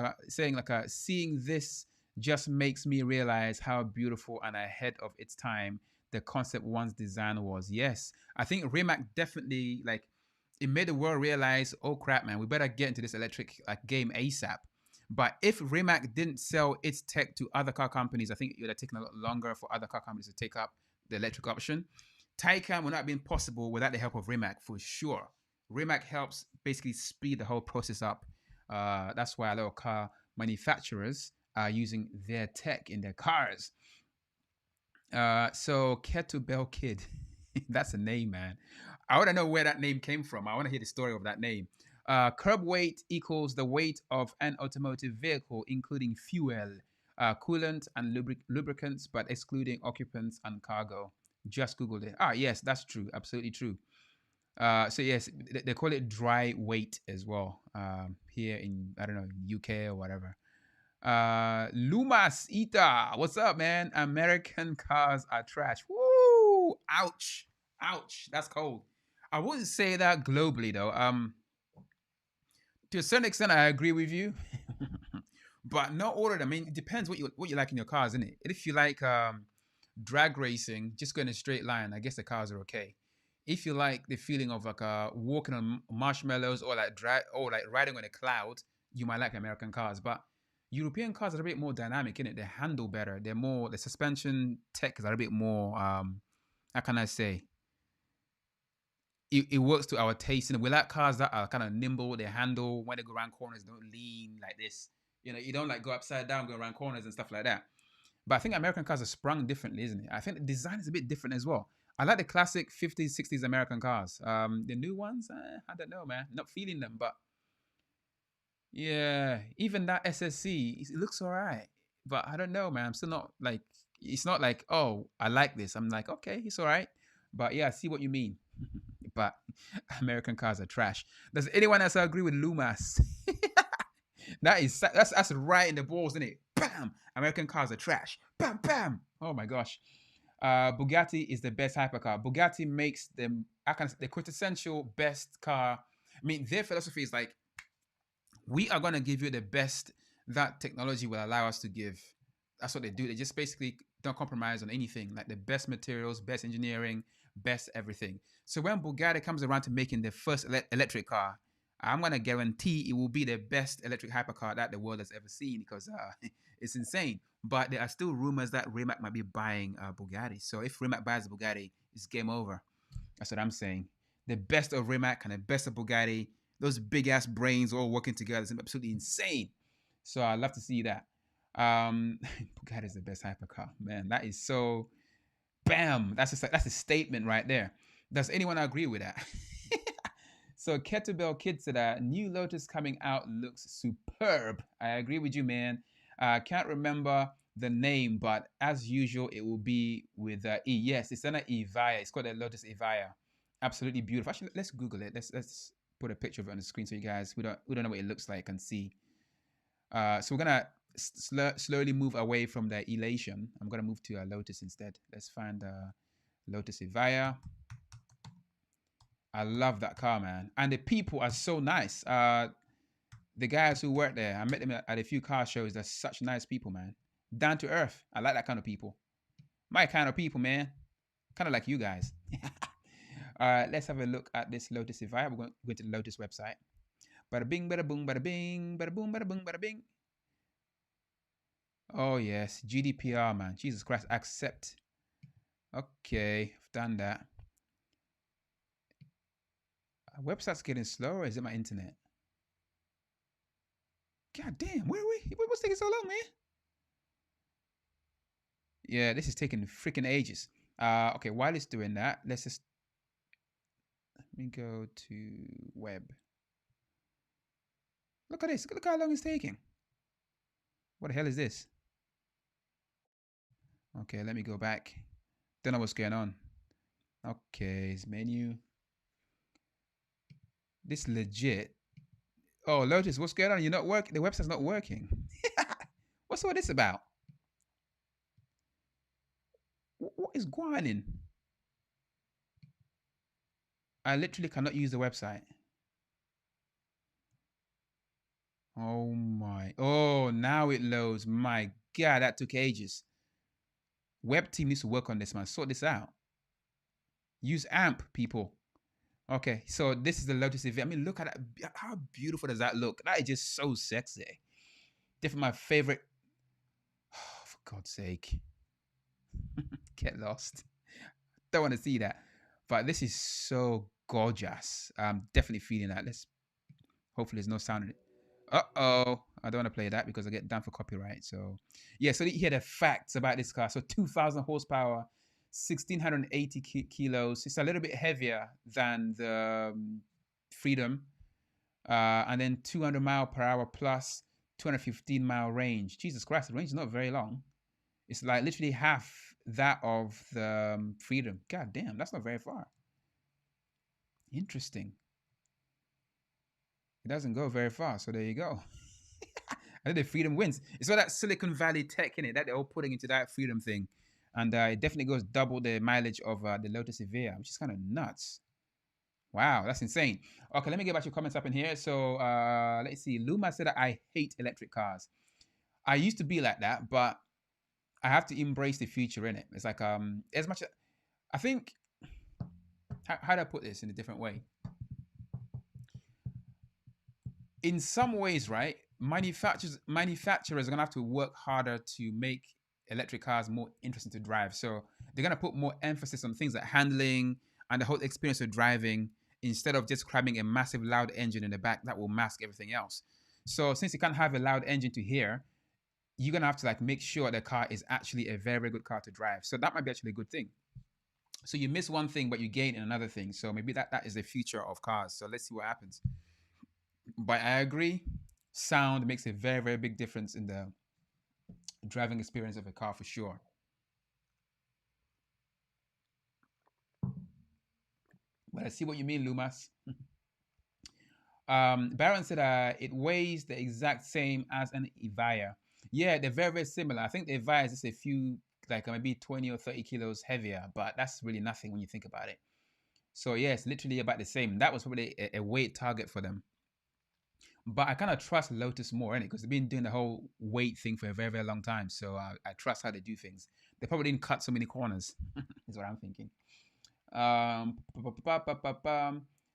S1: seeing this just makes me realize how beautiful and ahead of its time the concept one's design was. Yes, I think Rimac definitely it made the world realize, oh crap, man, we better get into this electric game ASAP. But if Rimac didn't sell its tech to other car companies, I think it would have taken a lot longer for other car companies to take up the electric option. Taycan would not have been possible without the help of Rimac for sure. Rimac helps basically speed the whole process up. That's why a lot of car manufacturers are using their tech in their cars. So Kettlebell Kid, that's a name, man. I want to know where that name came from. I want to hear the story of that name. Curb weight equals the weight of an automotive vehicle, including fuel, coolant, and lubricants, but excluding occupants and cargo. Just Googled it. Yes, that's true. Absolutely true. So yes, they call it dry weight as well. Here in, I don't know, UK or whatever. Lumas Ita, what's up, man? American cars are trash. Woo! Ouch! Ouch! That's cold. I wouldn't say that globally though. To a certain extent, I agree with you, but not all of them. I mean, it depends what you like in your cars, isn't it? If you like drag racing, just go in a straight line, I guess the cars are okay. If you like the feeling of like walking on marshmallows or like riding on a cloud, you might like American cars. But European cars are a bit more dynamic, in it. They handle better. They're more, the suspension tech is a bit more. How can I say? It works to our taste, and we like cars that are kind of nimble. They handle when they go around corners, don't lean like this. You don't like go upside down, go around corners and stuff like that. But I think American cars are sprung differently, isn't it? I think the design is a bit different as well. I like the classic 50s, 60s American cars. The new ones, I don't know, man. Not feeling them, but yeah, even that SSC, it looks all right. But I don't know, man. I'm still not like, it's not like, oh, I like this. I'm like, okay, it's all right. But yeah, I see what you mean. But American cars are trash. Does anyone else agree with Lumas? That's right in the balls, isn't it? Bam! American cars are trash. Bam, bam. Oh my gosh. Bugatti is the best hypercar. Bugatti makes them, the quintessential best car. I mean, their philosophy is like, we are going to give you the best that technology will allow us to give. That's what they do. They just basically don't compromise on anything, like the best materials, best engineering, best everything. So when Bugatti comes around to making the first electric car, I'm going to guarantee it will be the best electric hypercar that the world has ever seen, because it's insane. But there are still rumors that Rimac might be buying Bugatti. So if Rimac buys Bugatti, it's game over. That's what I'm saying. The best of Rimac and the best of Bugatti, those big ass brains all working together is absolutely insane. So I'd love to see that. Bugatti is the best hypercar, man. That is so bam. That's a statement right there. Does anyone agree with that? So Kettlebell Kid said, new Lotus coming out looks superb. I agree with you, man. I can't remember the name, but as usual, it will be with E. Yes, it's an Evija. It's called a Lotus Evija. Absolutely beautiful. Actually, let's Google it. Let's put a picture of it on the screen so you guys we don't know what it looks like and see. So we're gonna slowly move away from the Elation. I'm gonna move to a Lotus instead. Let's find Lotus Evija. I love that car, man, and the people are so nice. The guys who work there, I met them at a few car shows. They're such nice people, man. Down to earth. I like that kind of people. My kind of people, man. Kind of like you guys. All right, let's have a look at this Lotus Evija. We're going to the Lotus website. Bada bing, bada boom, bada bing, bada boom, bada boom, bada bing. Oh yes, GDPR, man. Jesus Christ, accept. Okay, I've done that. Website's getting slower. Is it my internet? God damn, where are we? What's taking so long, man? Yeah, this is taking freaking ages. Okay, while it's doing that, let me go to web. Look at this. Look how long it's taking. What the hell is this? Okay, let me go back. Don't know what's going on. Okay, it's menu. This legit. Oh, Lotus, what's going on? You're not working. The website's not working. What's all this about? What is going on? I literally cannot use the website. Oh my. Oh, now it loads. My God, that took ages. Web team needs to work on this, man. Sort this out. Use AMP, people. Okay, so this is the Lotus Evija. I mean, look at that. How beautiful does that look? That is just so sexy. Definitely my favorite. Oh, for God's sake. Get lost. Don't want to see that. But this is so gorgeous. I'm definitely feeling that. Hopefully there's no sound in it. Uh-oh. I don't want to play that because I get down for copyright. So yeah, so you hear the facts about this car. So 2,000 horsepower, 1,680 kilos. It's a little bit heavier than the Freedom. And then 200 mile per hour plus 215-mile range. Jesus Christ, the range is not very long. It's like literally half that of the Freedom. God damn, that's not very far. Interesting. It doesn't go very far, so there you go. I think the Freedom wins. It's all that Silicon Valley tech in it that they're all putting into that Freedom thing, and it definitely goes double the mileage of the Lotus Evija, which is kind of nuts. Wow, that's insane. Okay, let me get back to your comments up in here. So let's see. Luma said that I hate electric cars. I used to be like that, but I have to embrace the future in it. It's like as much I think how do I put this in a different way? In some ways, right? Manufacturers are gonna have to work harder to make electric cars more interesting to drive. So they're gonna put more emphasis on things like handling and the whole experience of driving instead of just cramming a massive loud engine in the back that will mask everything else. So since you can't have a loud engine to hear, you're gonna have to like make sure the car is actually a very, very good car to drive. So that might be actually a good thing. So you miss one thing, but you gain in another thing. So maybe that is the future of cars. So let's see what happens. But I agree, sound makes a very, very big difference in the driving experience of a car for sure. But I see what you mean, Lumas. Baron said it weighs the exact same as an Evija. Yeah, they're very, very similar. I think the Evija is just a few, like maybe 20 or 30 kilos heavier, but that's really nothing when you think about it. So, yeah, it's literally about the same. That was probably a weight target for them. But I kind of trust Lotus more in it because they've been doing the whole weight thing for a very, very long time. So I trust how they do things. They probably didn't cut so many corners, is what I'm thinking. Um,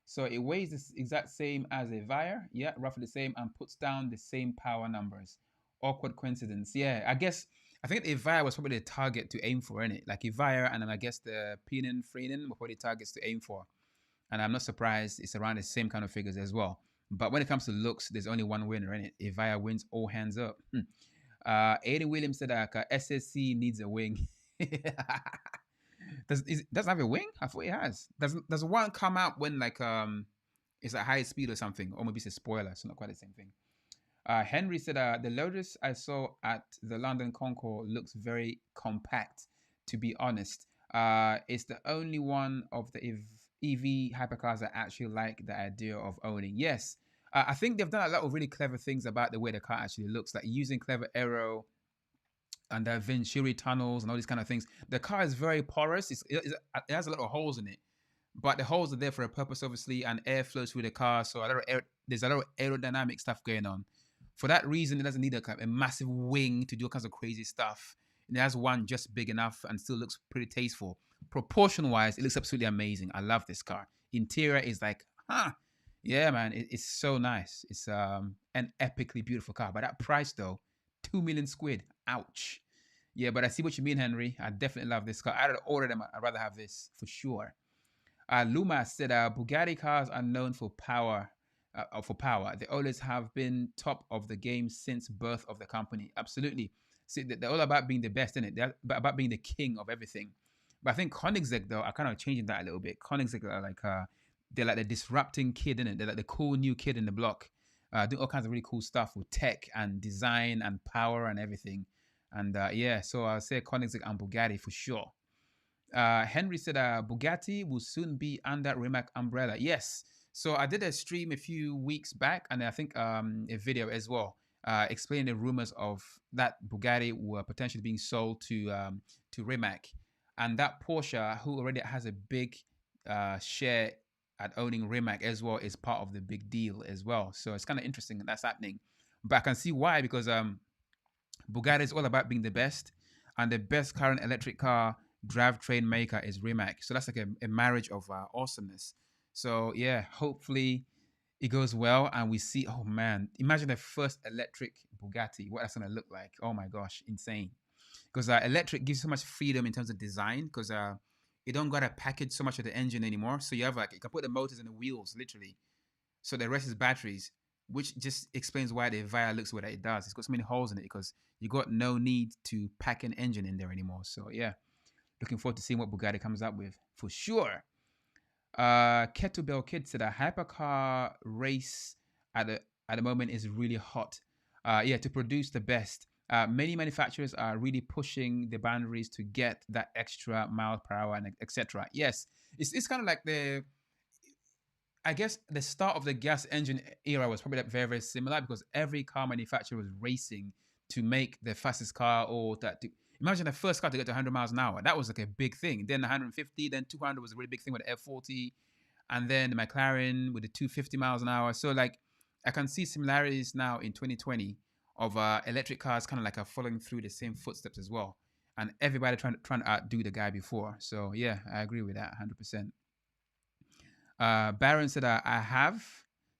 S1: so it weighs the exact same as a Vire, yeah, roughly the same, and puts down the same power numbers. Awkward coincidence, yeah. I guess I think the Vire was probably the target to aim for, in it, like a Vire, and then I guess the Pinin Freenin were probably targets to aim for. And I'm not surprised it's around the same kind of figures as well. But when it comes to looks, there's only one winner in it. Evija wins all hands up. Aiden Williams said that SSC needs a wing. Doesn't have a wing? I thought it has. Does one come out when like it's at high speed or something? Or maybe it's a spoiler, so not quite the same thing. Henry said the Lotus I saw at the London Concours looks very compact, to be honest. It's the only one of the EV hypercars I actually like the idea of owning. Yes, I think they've done a lot of really clever things about the way the car actually looks, like using clever aero and Venturi tunnels and all these kind of things. The car is very porous. It has a lot of holes in it, but the holes are there for a purpose, obviously, and air flows through the car. So there's a lot of aerodynamic stuff going on. For that reason, it doesn't need a massive wing to do all kinds of crazy stuff. It has one just big enough and still looks pretty tasteful. Proportion wise, it looks absolutely amazing. I love this car. Interior is like, yeah, man, it's so nice. It's an epically beautiful car. But that price though, 2 million squid. Ouch. Yeah, but I see what you mean, Henry. I definitely love this car. I'd order them. I'd rather have this for sure. Luma said Bugatti cars are known for power. They always have been top of the game since birth of the company. Absolutely. See, they're all about being the best, isn't it? They're about being the king of everything. But I think Koenigsegg though are kind of changing that a little bit. Koenigsegg are like they're like the disrupting kid, in it. They're like the cool new kid in the block, doing all kinds of really cool stuff with tech and design and power and everything. And yeah, so I'll say Koenigsegg and Bugatti for sure. Henry said Bugatti will soon be under Rimac umbrella. Yes. So I did a stream a few weeks back, and I think a video as well, explaining the rumors of that Bugatti were potentially being sold to Rimac, and that Porsche, who already has a big share at owning Rimac as well, is part of the big deal as well. So it's kind of interesting that that's happening, but I can see why, because Bugatti is all about being the best, and the best current electric car drivetrain maker is Rimac. So that's like a marriage of awesomeness. So yeah, hopefully it goes well, and we see. Oh man, imagine the first electric Bugatti. What that's gonna look like? Oh my gosh, insane! Because electric gives so much freedom in terms of design. Because you don't gotta package so much of the engine anymore. So you have like you can put the motors and the wheels literally. So the rest is batteries, which just explains why the Via looks what it does. It's got so many holes in it because you got no need to pack an engine in there anymore. So yeah, looking forward to seeing what Bugatti comes up with for sure. Kettlebell Kid said a hypercar race at the moment is really hot. Yeah, to produce the best. Many manufacturers are really pushing the boundaries to get that extra mile per hour and etc. Yes, it's kind of like I guess the start of the gas engine era was probably like very, very similar because every car manufacturer was racing to make the fastest car or that. Imagine the first car to get to 100 miles an hour. That was like a big thing. Then 150, then 200 was a really big thing with the F40, and then the McLaren with the 250 miles an hour. So like, I can see similarities now in 2020 of electric cars kind of like are following through the same footsteps as well, and everybody trying to outdo the guy before. So yeah, I agree with that 100%. Baron said, I have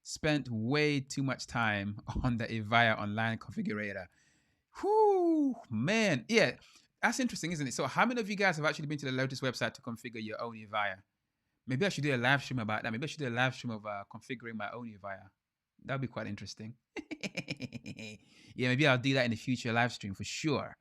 S1: spent way too much time on the Evaya online configurator. Whoo, man. Yeah, that's interesting, isn't it? So, how many of you guys have actually been to the Lotus website to configure your own Evaya? Maybe I should do a live stream about that. Maybe I should do a live stream of configuring my own Evaya. That'd be quite interesting. Yeah, maybe I'll do that in the future live stream for sure.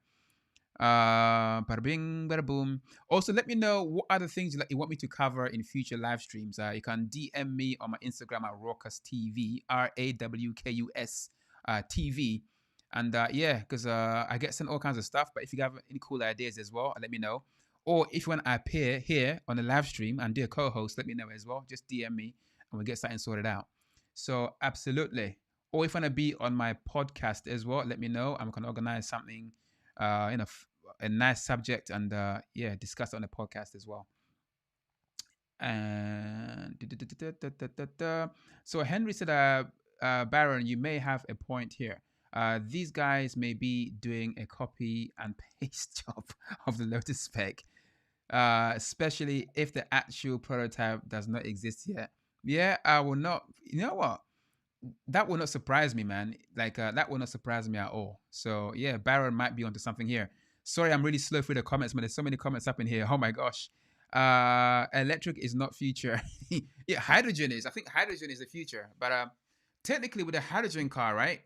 S1: Bada bing, bada boom. Also, let me know what other things you want me to cover in future live streams. You can DM me on my Instagram at Rawkus TV, RAWKUS TV. And yeah, because I get sent all kinds of stuff. But if you have any cool ideas as well, let me know. Or if you want to appear here on the live stream and do a co-host, let me know as well. Just DM me and we'll get something sorted out. So absolutely. Or if you want to be on my podcast as well, let me know. I'm gonna organize something, a nice subject, and yeah, discuss it on the podcast as well. And so Henry said, Baron, you may have a point here. These guys may be doing a copy and paste job of the Lotus spec, especially if the actual prototype does not exist yet. Yeah, I will not. You know what? That will not surprise me, man. Like that will not surprise me at all. So yeah, Baron might be onto something here. Sorry, I'm really slow through the comments, man. There's so many comments up in here. Oh my gosh. Electric is not future. Yeah, hydrogen is. I think hydrogen is the future. But technically, with a hydrogen car, right,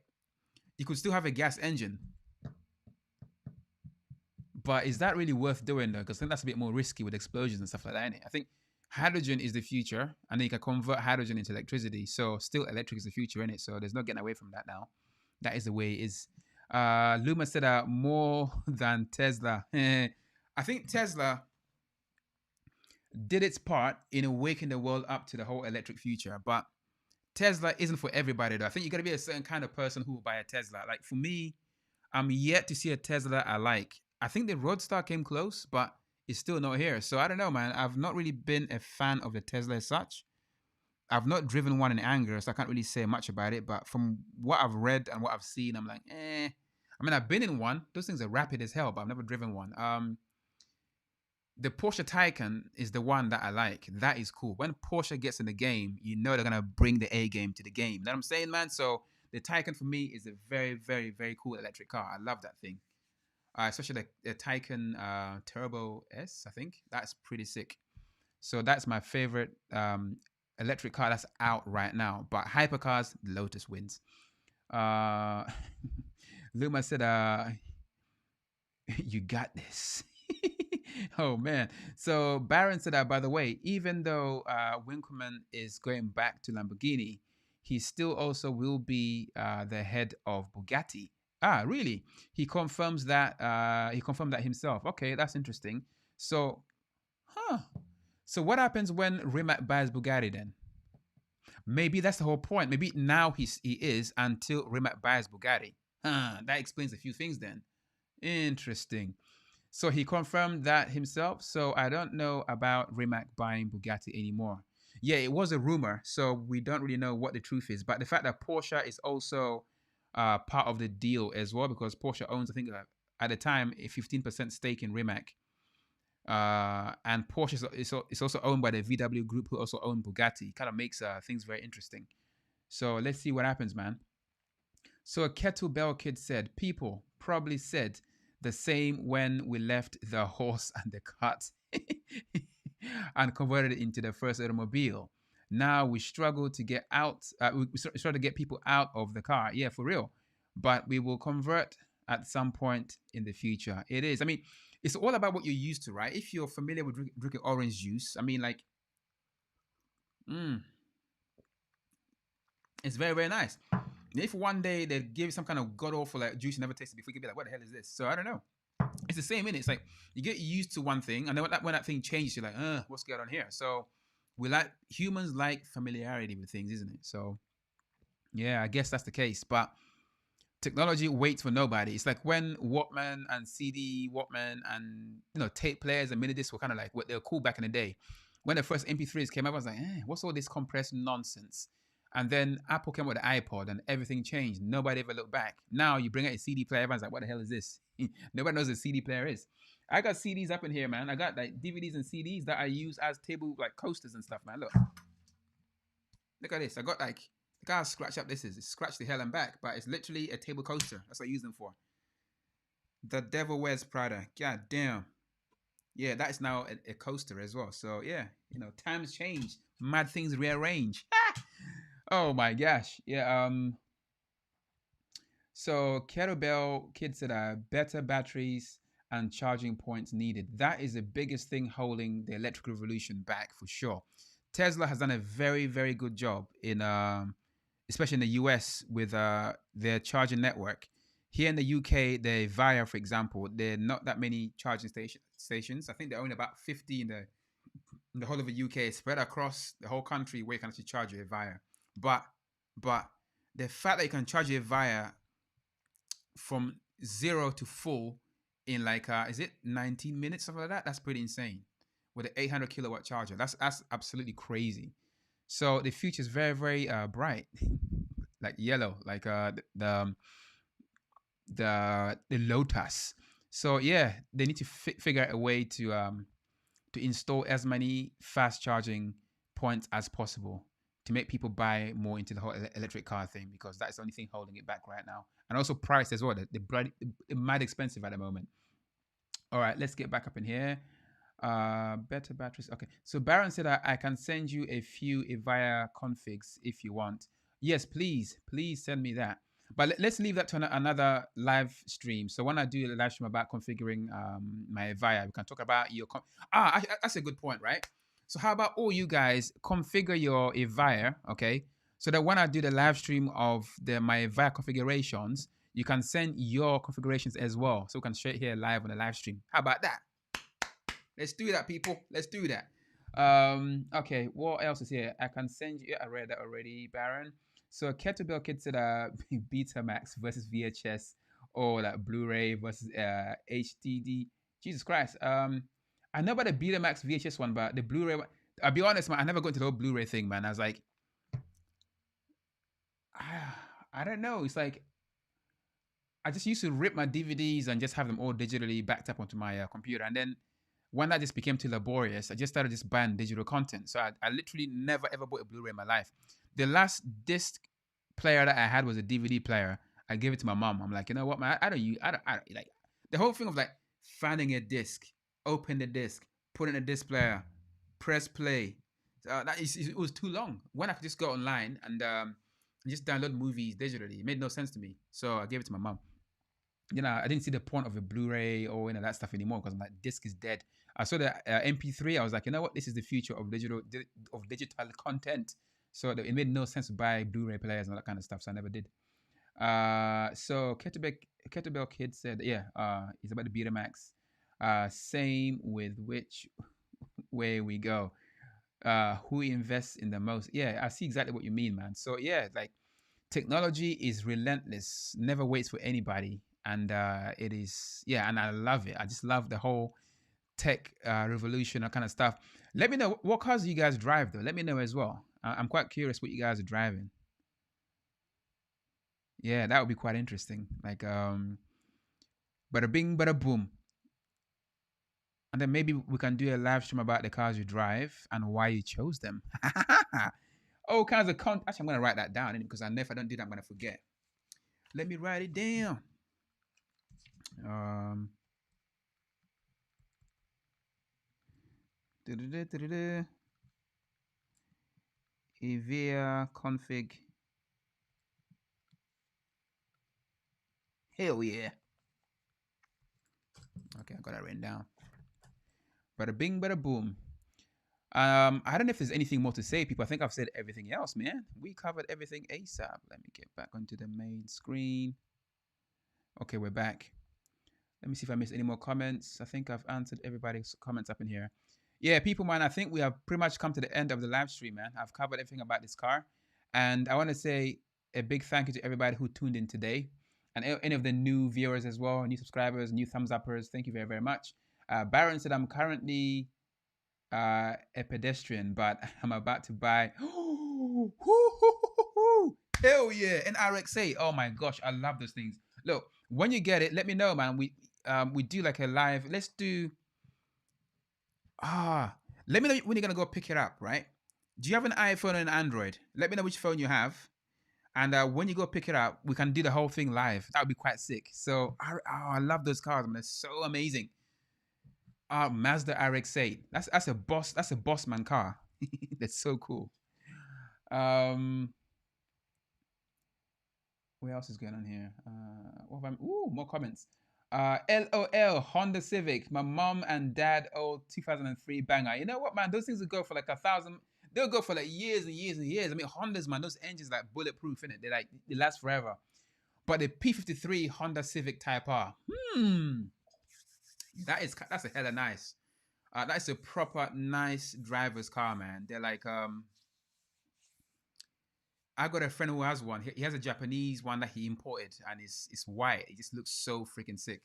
S1: you could still have a gas engine. But is that really worth doing though? Because I think that's a bit more risky with explosions and stuff like that, innit? I think hydrogen is the future, and then you can convert hydrogen into electricity. So still electric is the future, innit? So there's no getting away from that now. That is the way it is. Luma said more than Tesla. I think Tesla did its part in waking the world up to the whole electric future, but Tesla isn't for everybody though. I think you gotta be a certain kind of person who will buy a Tesla. Like for me, I'm yet to see a Tesla I like. I think the Roadster came close, but it's still not here. So I don't know, man. I've not really been a fan of the Tesla as such. I've not driven one in anger, so I can't really say much about it. But from what I've read and what I've seen, I'm like, eh. I mean, I've been in one. Those things are rapid as hell, but I've never driven one. The Porsche Taycan is the one that I like. That is cool. When Porsche gets in the game, you know they're gonna bring the A game to the game. You know what I'm saying, man? So the Taycan for me is a very, very, very cool electric car. I love that thing. Especially the Taycan Turbo S, I think. That's pretty sick. So that's my favorite electric car that's out right now. But hypercars, Lotus wins. Luma said, you got this. Oh man. So Baron said, by the way, even though Winkleman is going back to Lamborghini, he still also will be the head of Bugatti. Ah, really? He confirms that. He confirmed that himself. Okay, that's interesting. So, huh? So what happens when Rimac buys Bugatti then? Maybe that's the whole point. Maybe now he is until Rimac buys Bugatti. That explains a few things then. Interesting. So he confirmed that himself. So I don't know about Rimac buying Bugatti anymore. Yeah, it was a rumor, so we don't really know what the truth is. But the fact that Porsche is also part of the deal as well, because Porsche owns, I think, at the time, a 15% stake in Rimac. And Porsche is also owned by the VW Group, who also own Bugatti. Kind of makes things very interesting. So let's see what happens, man. So a Kettlebell Kid said, people probably said the same when we left the horse and the cart and converted it into the first automobile. Now we struggle to get out. We struggle to get people out of the car. Yeah, for real. But we will convert at some point in the future. It is. I mean, it's all about what you're used to, right? If you're familiar with drinking orange juice, I mean, like, it's very, very nice. If one day they give you some kind of god awful like juice you never tasted before, you can be like, what the hell is this? So I don't know. It's the same, innit? It's like you get used to one thing, and then when that thing changes, you're like, what's going on here? So Humans like familiarity with things, isn't it? So yeah, I guess that's the case. But technology waits for nobody. It's like when Walkman and CD Walkman and tape players and mini discs were kind of like what they were cool back in the day. When the first MP3s came up, I was like, what's all this compressed nonsense? And then Apple came with the iPod and everything changed. Nobody ever looked back. Now you bring out a CD player, everyone's like, what the hell is this? Nobody knows what a CD player is. I got CDs up in here, man. I got like DVDs and CDs that I use as table like coasters and stuff, man. Look at this. I got like, look how scratch up this is. It's scratched the hell and back, but it's literally a table coaster. That's what I use them for. The Devil Wears Prada. God damn. Yeah, that is now a coaster as well. So yeah, times change. Mad things rearrange. Oh my gosh. Yeah. So Kettlebell Kid said better batteries and charging points needed. That is the biggest thing holding the electric revolution back for sure. Tesla has done a very, very good job in especially in the US with their charging network. Here in the UK, the Via, for example, there are not that many charging stations. I think there are only about 50 in the whole of the UK, spread across the whole country where you can actually charge your Via. But the fact that you can charge your Via from zero to full in like is it 19 minutes, something like that? That's pretty insane. With an 800 kilowatt charger, that's absolutely crazy. So the future is very, very bright, like yellow, like the Lotus. So yeah, they need to figure out a way to install as many fast charging points as possible to make people buy more into the whole electric car thing, because that's the only thing holding it back right now. And also price as well. They're mad expensive at the moment. All right, let's get back up in here. Better batteries. Okay. So Baron said I can send you a few Evia configs if you want. Yes, please. Please send me that. But let's leave that to another live stream. So when I do a live stream about configuring my Evia, we can talk about your... that's a good point, right? So how about all you guys configure your Evia, okay? So that when I do the live stream of my Evia configurations, you can send your configurations as well. So we can share it here live on the live stream. How about that? Let's do that, people. Let's do that. Okay, what else is here? I can send you... I read that already, Baron. So Kettlebell Kid said Betamax versus VHS, or like Blu-ray versus HDD. Jesus Christ. I know about the Betamax VHS one, but the Blu-ray one, I'll be honest, man, I never got into the whole Blu-ray thing, man. I was like, I don't know. It's like, I just used to rip my DVDs and just have them all digitally backed up onto my computer. And then when that just became too laborious, I just started just buying digital content. So I literally never ever bought a Blu-ray in my life. The last disc player that I had was a DVD player. I gave it to my mom. I'm like, you know what, man? I don't like the whole thing of like finding a disc, open the disc, put in a disc player, press play. It was too long. When I could just go online and just download movies digitally, it made no sense to me. So I gave it to my mom. I didn't see the point of a Blu-ray or that stuff anymore, because I'm like, disc is dead. I saw the MP3. I was like, you know what? This is the future of digital content. So it made no sense to buy Blu-ray players and all that kind of stuff. So I never did. So Kettlebell Kid said, yeah, it's about the Betamax. Same with which way we go. Who invests in the most? Yeah, I see exactly what you mean, man. So yeah, like technology is relentless, never waits for anybody. And it is, yeah, and I love it. I just love the whole tech revolution, that kind of stuff. Let me know what cars you guys drive, though. Let me know as well. I'm quite curious what you guys are driving. Yeah, that would be quite interesting. Like, bada bing, bada boom. And then maybe we can do a live stream about the cars you drive and why you chose them. All kinds of content. Actually, I'm going to write that down because I know if I don't do that, I'm going to forget. Let me write it down. Evia config. Hell yeah. Okay, I got that written down. Bada bing, bada boom. I don't know if there's anything more to say, people. I think I've said everything else, man. We covered everything ASAP. Let me get back onto the main screen. Okay, we're back. Let me see if I missed any more comments. I think I've answered everybody's comments up in here. Yeah, people, man, I think we have pretty much come to the end of the live stream, man. I've covered everything about this car. And I want to say a big thank you to everybody who tuned in today and any of the new viewers as well, new subscribers, new thumbs uppers. Thank you very, very much. Baron said, I'm currently a pedestrian, but I'm about to buy. Hell yeah, an RX-8. Oh my gosh, I love those things. Look, when you get it, let me know, man. We do like a live. Let's do Ah, let me know when you're gonna go pick it up, right? Do you have an iPhone or an Android? Let me know which phone you have, and when you go pick it up, we can do the whole thing live. That would be quite sick. So, I love those cars, man. They're so amazing. Mazda RX-8. That's a boss. That's a boss man car. That's so cool. Um, what else is going on here? More comments. LOL Honda Civic. My mom and dad old 2003 banger. You know what, man? Those things will go for like 1,000. They'll go for like years and years and years. I mean, Hondas, man, those engines like bulletproof, innit? They last forever. But the P53 Honda Civic Type R, that's a hella nice. That's a proper nice driver's car, man. They're like I got a friend who has one. He has a Japanese one that he imported, and it's white. It just looks so freaking sick.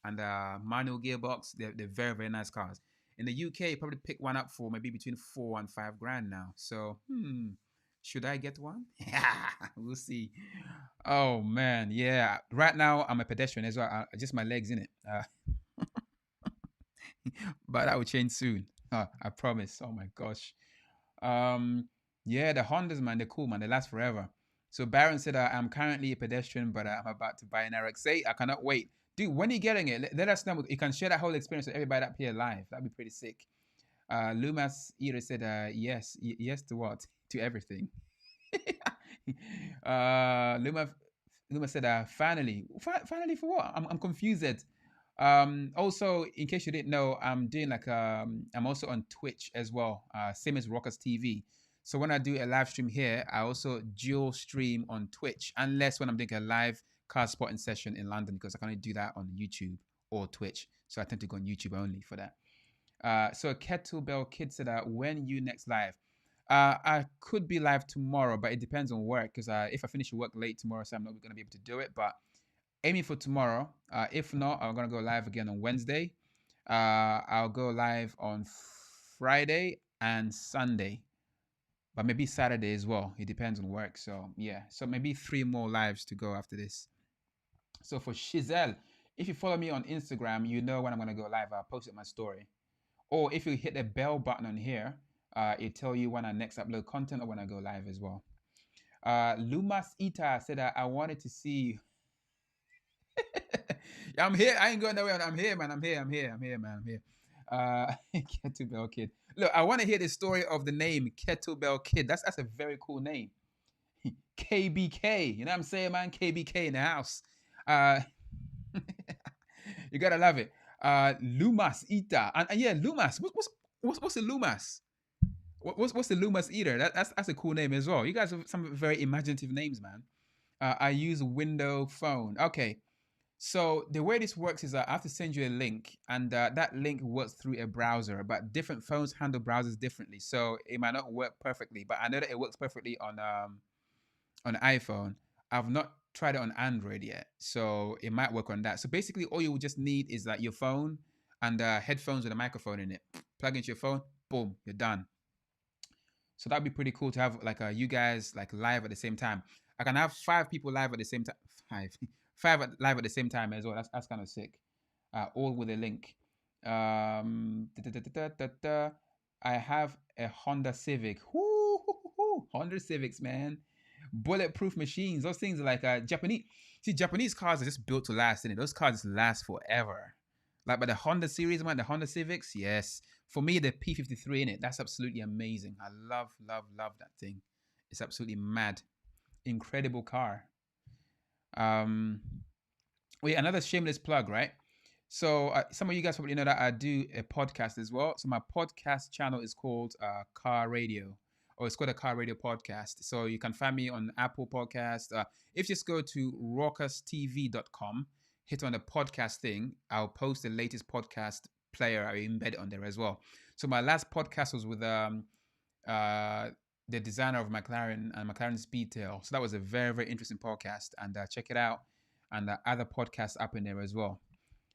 S1: And manual gearbox. They're very, very nice cars. In the UK, probably pick one up for maybe between 4 and 5 grand now. So should I get one? Yeah, we'll see. Oh man, yeah. Right now I'm a pedestrian as well. Just my legs in it. But that will change soon. I promise. Oh my gosh. Um, yeah, the Hondas, man, they're cool, man. They last forever. So Baron said, I'm currently a pedestrian, but I'm about to buy an RX-8. I cannot wait. Dude, when are you getting it? Let us know. You can share that whole experience with everybody up here live. That'd be pretty sick. Lumas Eater said, yes. Yes to what? To everything. Luma said, finally. Finally for what? I'm confused. Also, in case you didn't know, I'm doing like I'm also on Twitch as well, same as Rockers TV. So when I do a live stream here, I also dual stream on Twitch, unless when I'm doing a live car spotting session in London, because I can only do that on YouTube or Twitch. So I tend to go on YouTube only for that. So Kettlebell Kid said, when you next live? I could be live tomorrow, but it depends on work, because if I finish work late tomorrow, so I'm not going to be able to do it. But aiming for tomorrow. If not, I'm gonna go live again on Wednesday. I'll go live on Friday and Sunday, but maybe Saturday as well. It depends on work. So yeah, so maybe 3 more lives to go after this. So for Shizel, if you follow me on Instagram, you know when I'm gonna go live. I'll post it my story. Or if you hit the bell button on here, it tell you when I next upload content or when I go live as well. Lumas Ita said I wanted to see I'm here. I ain't going nowhere. I'm here, man. I'm here, man. I'm here. Kettlebell Kid. Look, I want to hear the story of the name Kettlebell Kid. That's a very cool name. KBK. You know what I'm saying, man? KBK in the house. Uh, you gotta love it. Lumas Ita. And yeah, Lumas. What's the Lumas? What's the Lumas Eater? That's a cool name as well. You guys have some very imaginative names, man. I use Window Phone. Okay. So the way this works is I have to send you a link, and that link works through a browser, but different phones handle browsers differently. So it might not work perfectly, but I know that it works perfectly on iPhone. I've not tried it on Android yet, so it might work on that. So basically, all you will just need is like your phone and headphones with a microphone in it. Plug into your phone, boom, you're done. So that'd be pretty cool to have like you guys like live at the same time. I can have 5 people live at the same time. Live at the same time as well. That's kind of sick. All with a link. I have a Honda Civic. Honda Civics, man. Bulletproof machines. Those things are like Japanese. See, Japanese cars are just built to last, innit? Those cars last forever. Like by the Honda series, man, the Honda Civics, yes. For me, the P53 in it, that's absolutely amazing. I love, love, love that thing. It's absolutely mad. Incredible car. Wait, another shameless plug, right? So some of you guys probably know that I do a podcast as well. So my podcast channel is called Car Radio, or it's called a Car Radio Podcast. So you can find me on Apple Podcast. If you just go to raucoustv.com, hit on the podcast thing, I'll post the latest podcast player I embedded on there as well. So my last podcast was with uh the designer of McLaren and McLaren Speedtail. So that was a very, very interesting podcast, and check it out. And other podcasts up in there as well.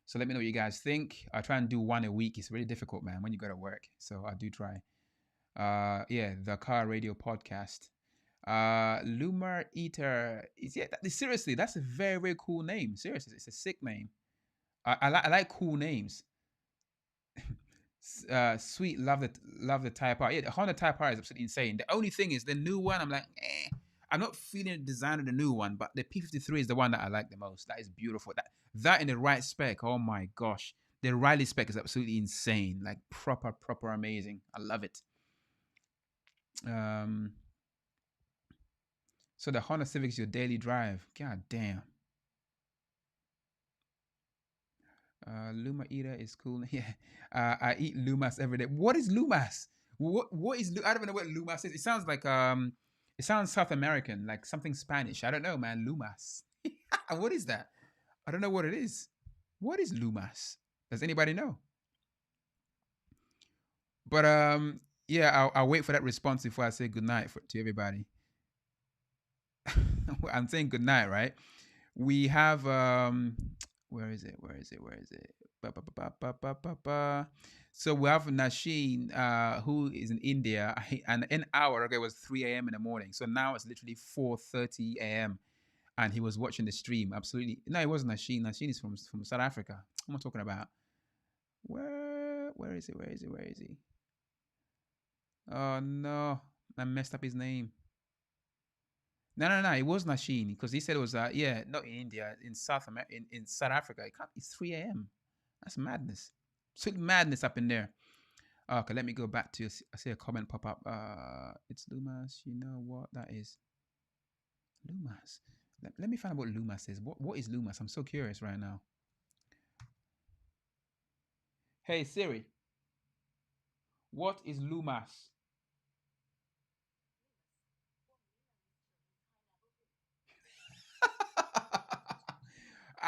S1: So let me know what you guys think. I try and do one a week. It's really difficult, man, when you go to work. So I do try. Yeah, the Car Radio Podcast. Lumar Eater. Seriously, that's a very, very cool name. Seriously, it's a sick name. I like cool names. Sweet, love the Type R. Yeah, the Honda Type R is absolutely insane. The only thing is the new one. I'm like, I'm not feeling the design of the new one, but the P53 is the one that I like the most. That is beautiful. That in the right spec. Oh my gosh, the Riley spec is absolutely insane. Like proper amazing. I love it. Um, so the Honda Civic is your daily drive. God damn. Luma Eater is cool. Yeah. I eat Lumas every day. What is Lumas? What is I don't even know what Lumas is. It sounds like it sounds South American, like something Spanish. I don't know, man. Lumas. What is that? I don't know what it is. What is Lumas? Does anybody know? But yeah, I'll wait for that response before I say good night to everybody. I'm saying good night, right? We have where is it? Where is it? Where is it? Ba, ba, ba, ba, ba, ba, ba. So we have Nasheen, who is in India, and an hour ago it was 3 a.m. in the morning. So now it's literally 4:30 a.m. and he was watching the stream. Absolutely, no, it wasn't Nasheen. Nasheen is from South Africa. What am I talking about? Where is it? Where is it? Where is he? Oh no, I messed up his name. No. It was Nasheen because he said it was yeah, not in India, in South America, in South Africa. It's 3 a.m. That's madness. Absolute madness up in there. Okay, let me go back to. I see a comment pop up. It's Lumas. You know what that is? Lumas. Let me find out what Lumas is. What is Lumas? I'm so curious right now. Hey Siri, what is Lumas?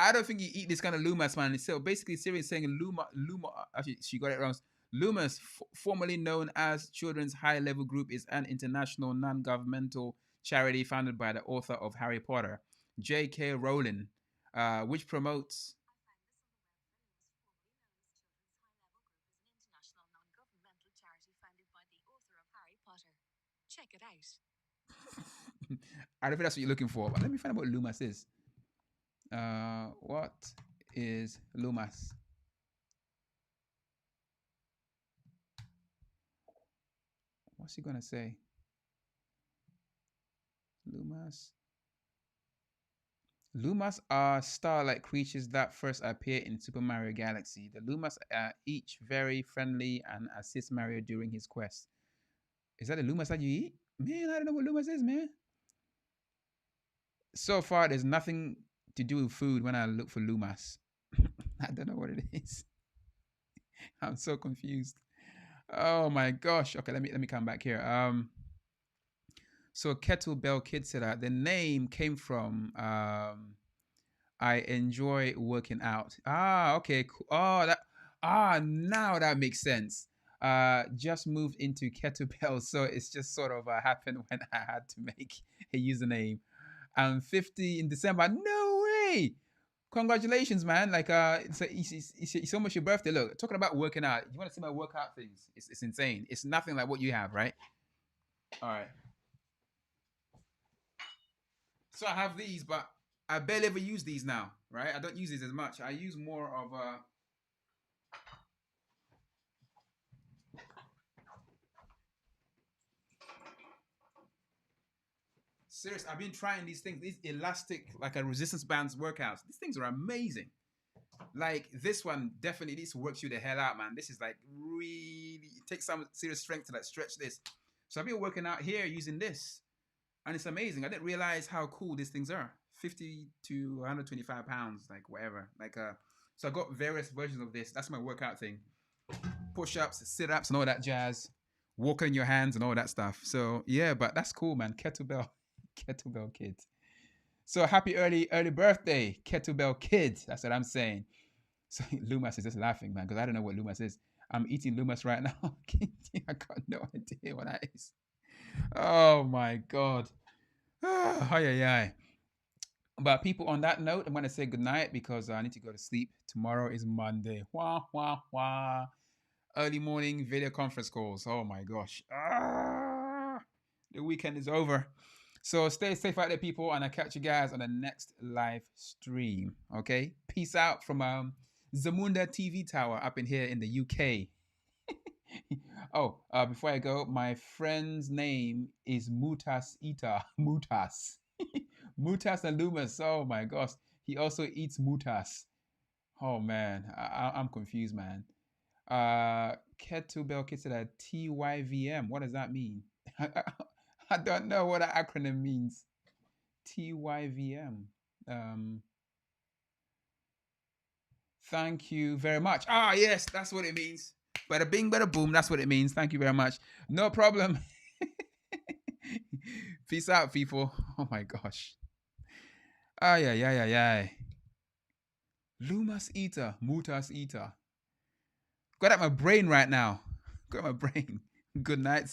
S1: I don't think you eat this kind of lumas, man. So basically, Siri is saying luma. Actually, she got it wrong. Lumas, formerly known as Children's High Level Group, is an international non-governmental charity founded by the author of Harry Potter, J.K. Rowling, which promotes. Check it out. I don't think that's what you're looking for, but let me find out what Lumas is. What is Lumas? What's he gonna say? Lumas. Lumas are star-like creatures that first appear in Super Mario Galaxy. The Lumas are each very friendly and assist Mario during his quest. Is that the Lumas that you eat? Man, I don't know what Lumas is, man. So far, there's nothing to do with food when I look for Lumas. I don't know what it is. I'm so confused. Oh my gosh. Okay, let me come back here. So Kettlebell Kid said that the name came from I enjoy working out. Okay. Cool. Now that makes sense. Just moved into kettlebell, so it's just sort of happened when I had to make a username. I'm 50 in December. No way! Congratulations, man! Like, it's almost your birthday. Look, talking about working out. You want to see my workout things? It's insane. It's nothing like what you have, right? All right. So I have these, but I barely ever use these now, right? I don't use these as much. I use more of serious. I've been trying these things, these elastic, like a resistance bands workouts. These things are amazing. Like this one, definitely this works you the hell out, man. This is like really it takes some serious strength to like stretch this. So I've been working out here using this, and it's amazing. I didn't realize how cool these things are. 50 to 125 pounds, like whatever. So I got various versions of this. That's my workout thing. Push-ups, sit-ups, and all that jazz. Walking in your hands and all that stuff. So yeah, but that's cool, man. Kettlebell Kids. So happy early birthday, Kettlebell Kids. That's what I'm saying. So Loomis is just laughing, man, because I don't know what Loomis is. I'm eating Loomis right now. I got no idea what that is. Oh my god. Hi, hi, hi. But people, on that note, I'm gonna say goodnight because I need to go to sleep. Tomorrow is Monday. Wah wah wah. Early morning video conference calls. Oh my gosh. The weekend is over. So stay safe out there, people, and I'll catch you guys on the next live stream. Okay? Peace out from Zamunda TV Tower up in here in the UK. Before I go, my friend's name is Mutas Ita. Mutas. Mutas and Loomis. Oh my gosh. He also eats Mutas. Oh man. I'm confused, man. Kettlebell Kids at TYVM. What does that mean? I don't know what that acronym means. TYVM. Um, Thank you very much. Ah, yes, that's what it means. Bada bing, bada boom. That's what it means. Thank you very much. No problem. Peace out, people. Oh my gosh. Ay, ay, ay, ay, ay. Lumas Eater, Mutas Eater. Got at my brain right now. Got my brain. Good night.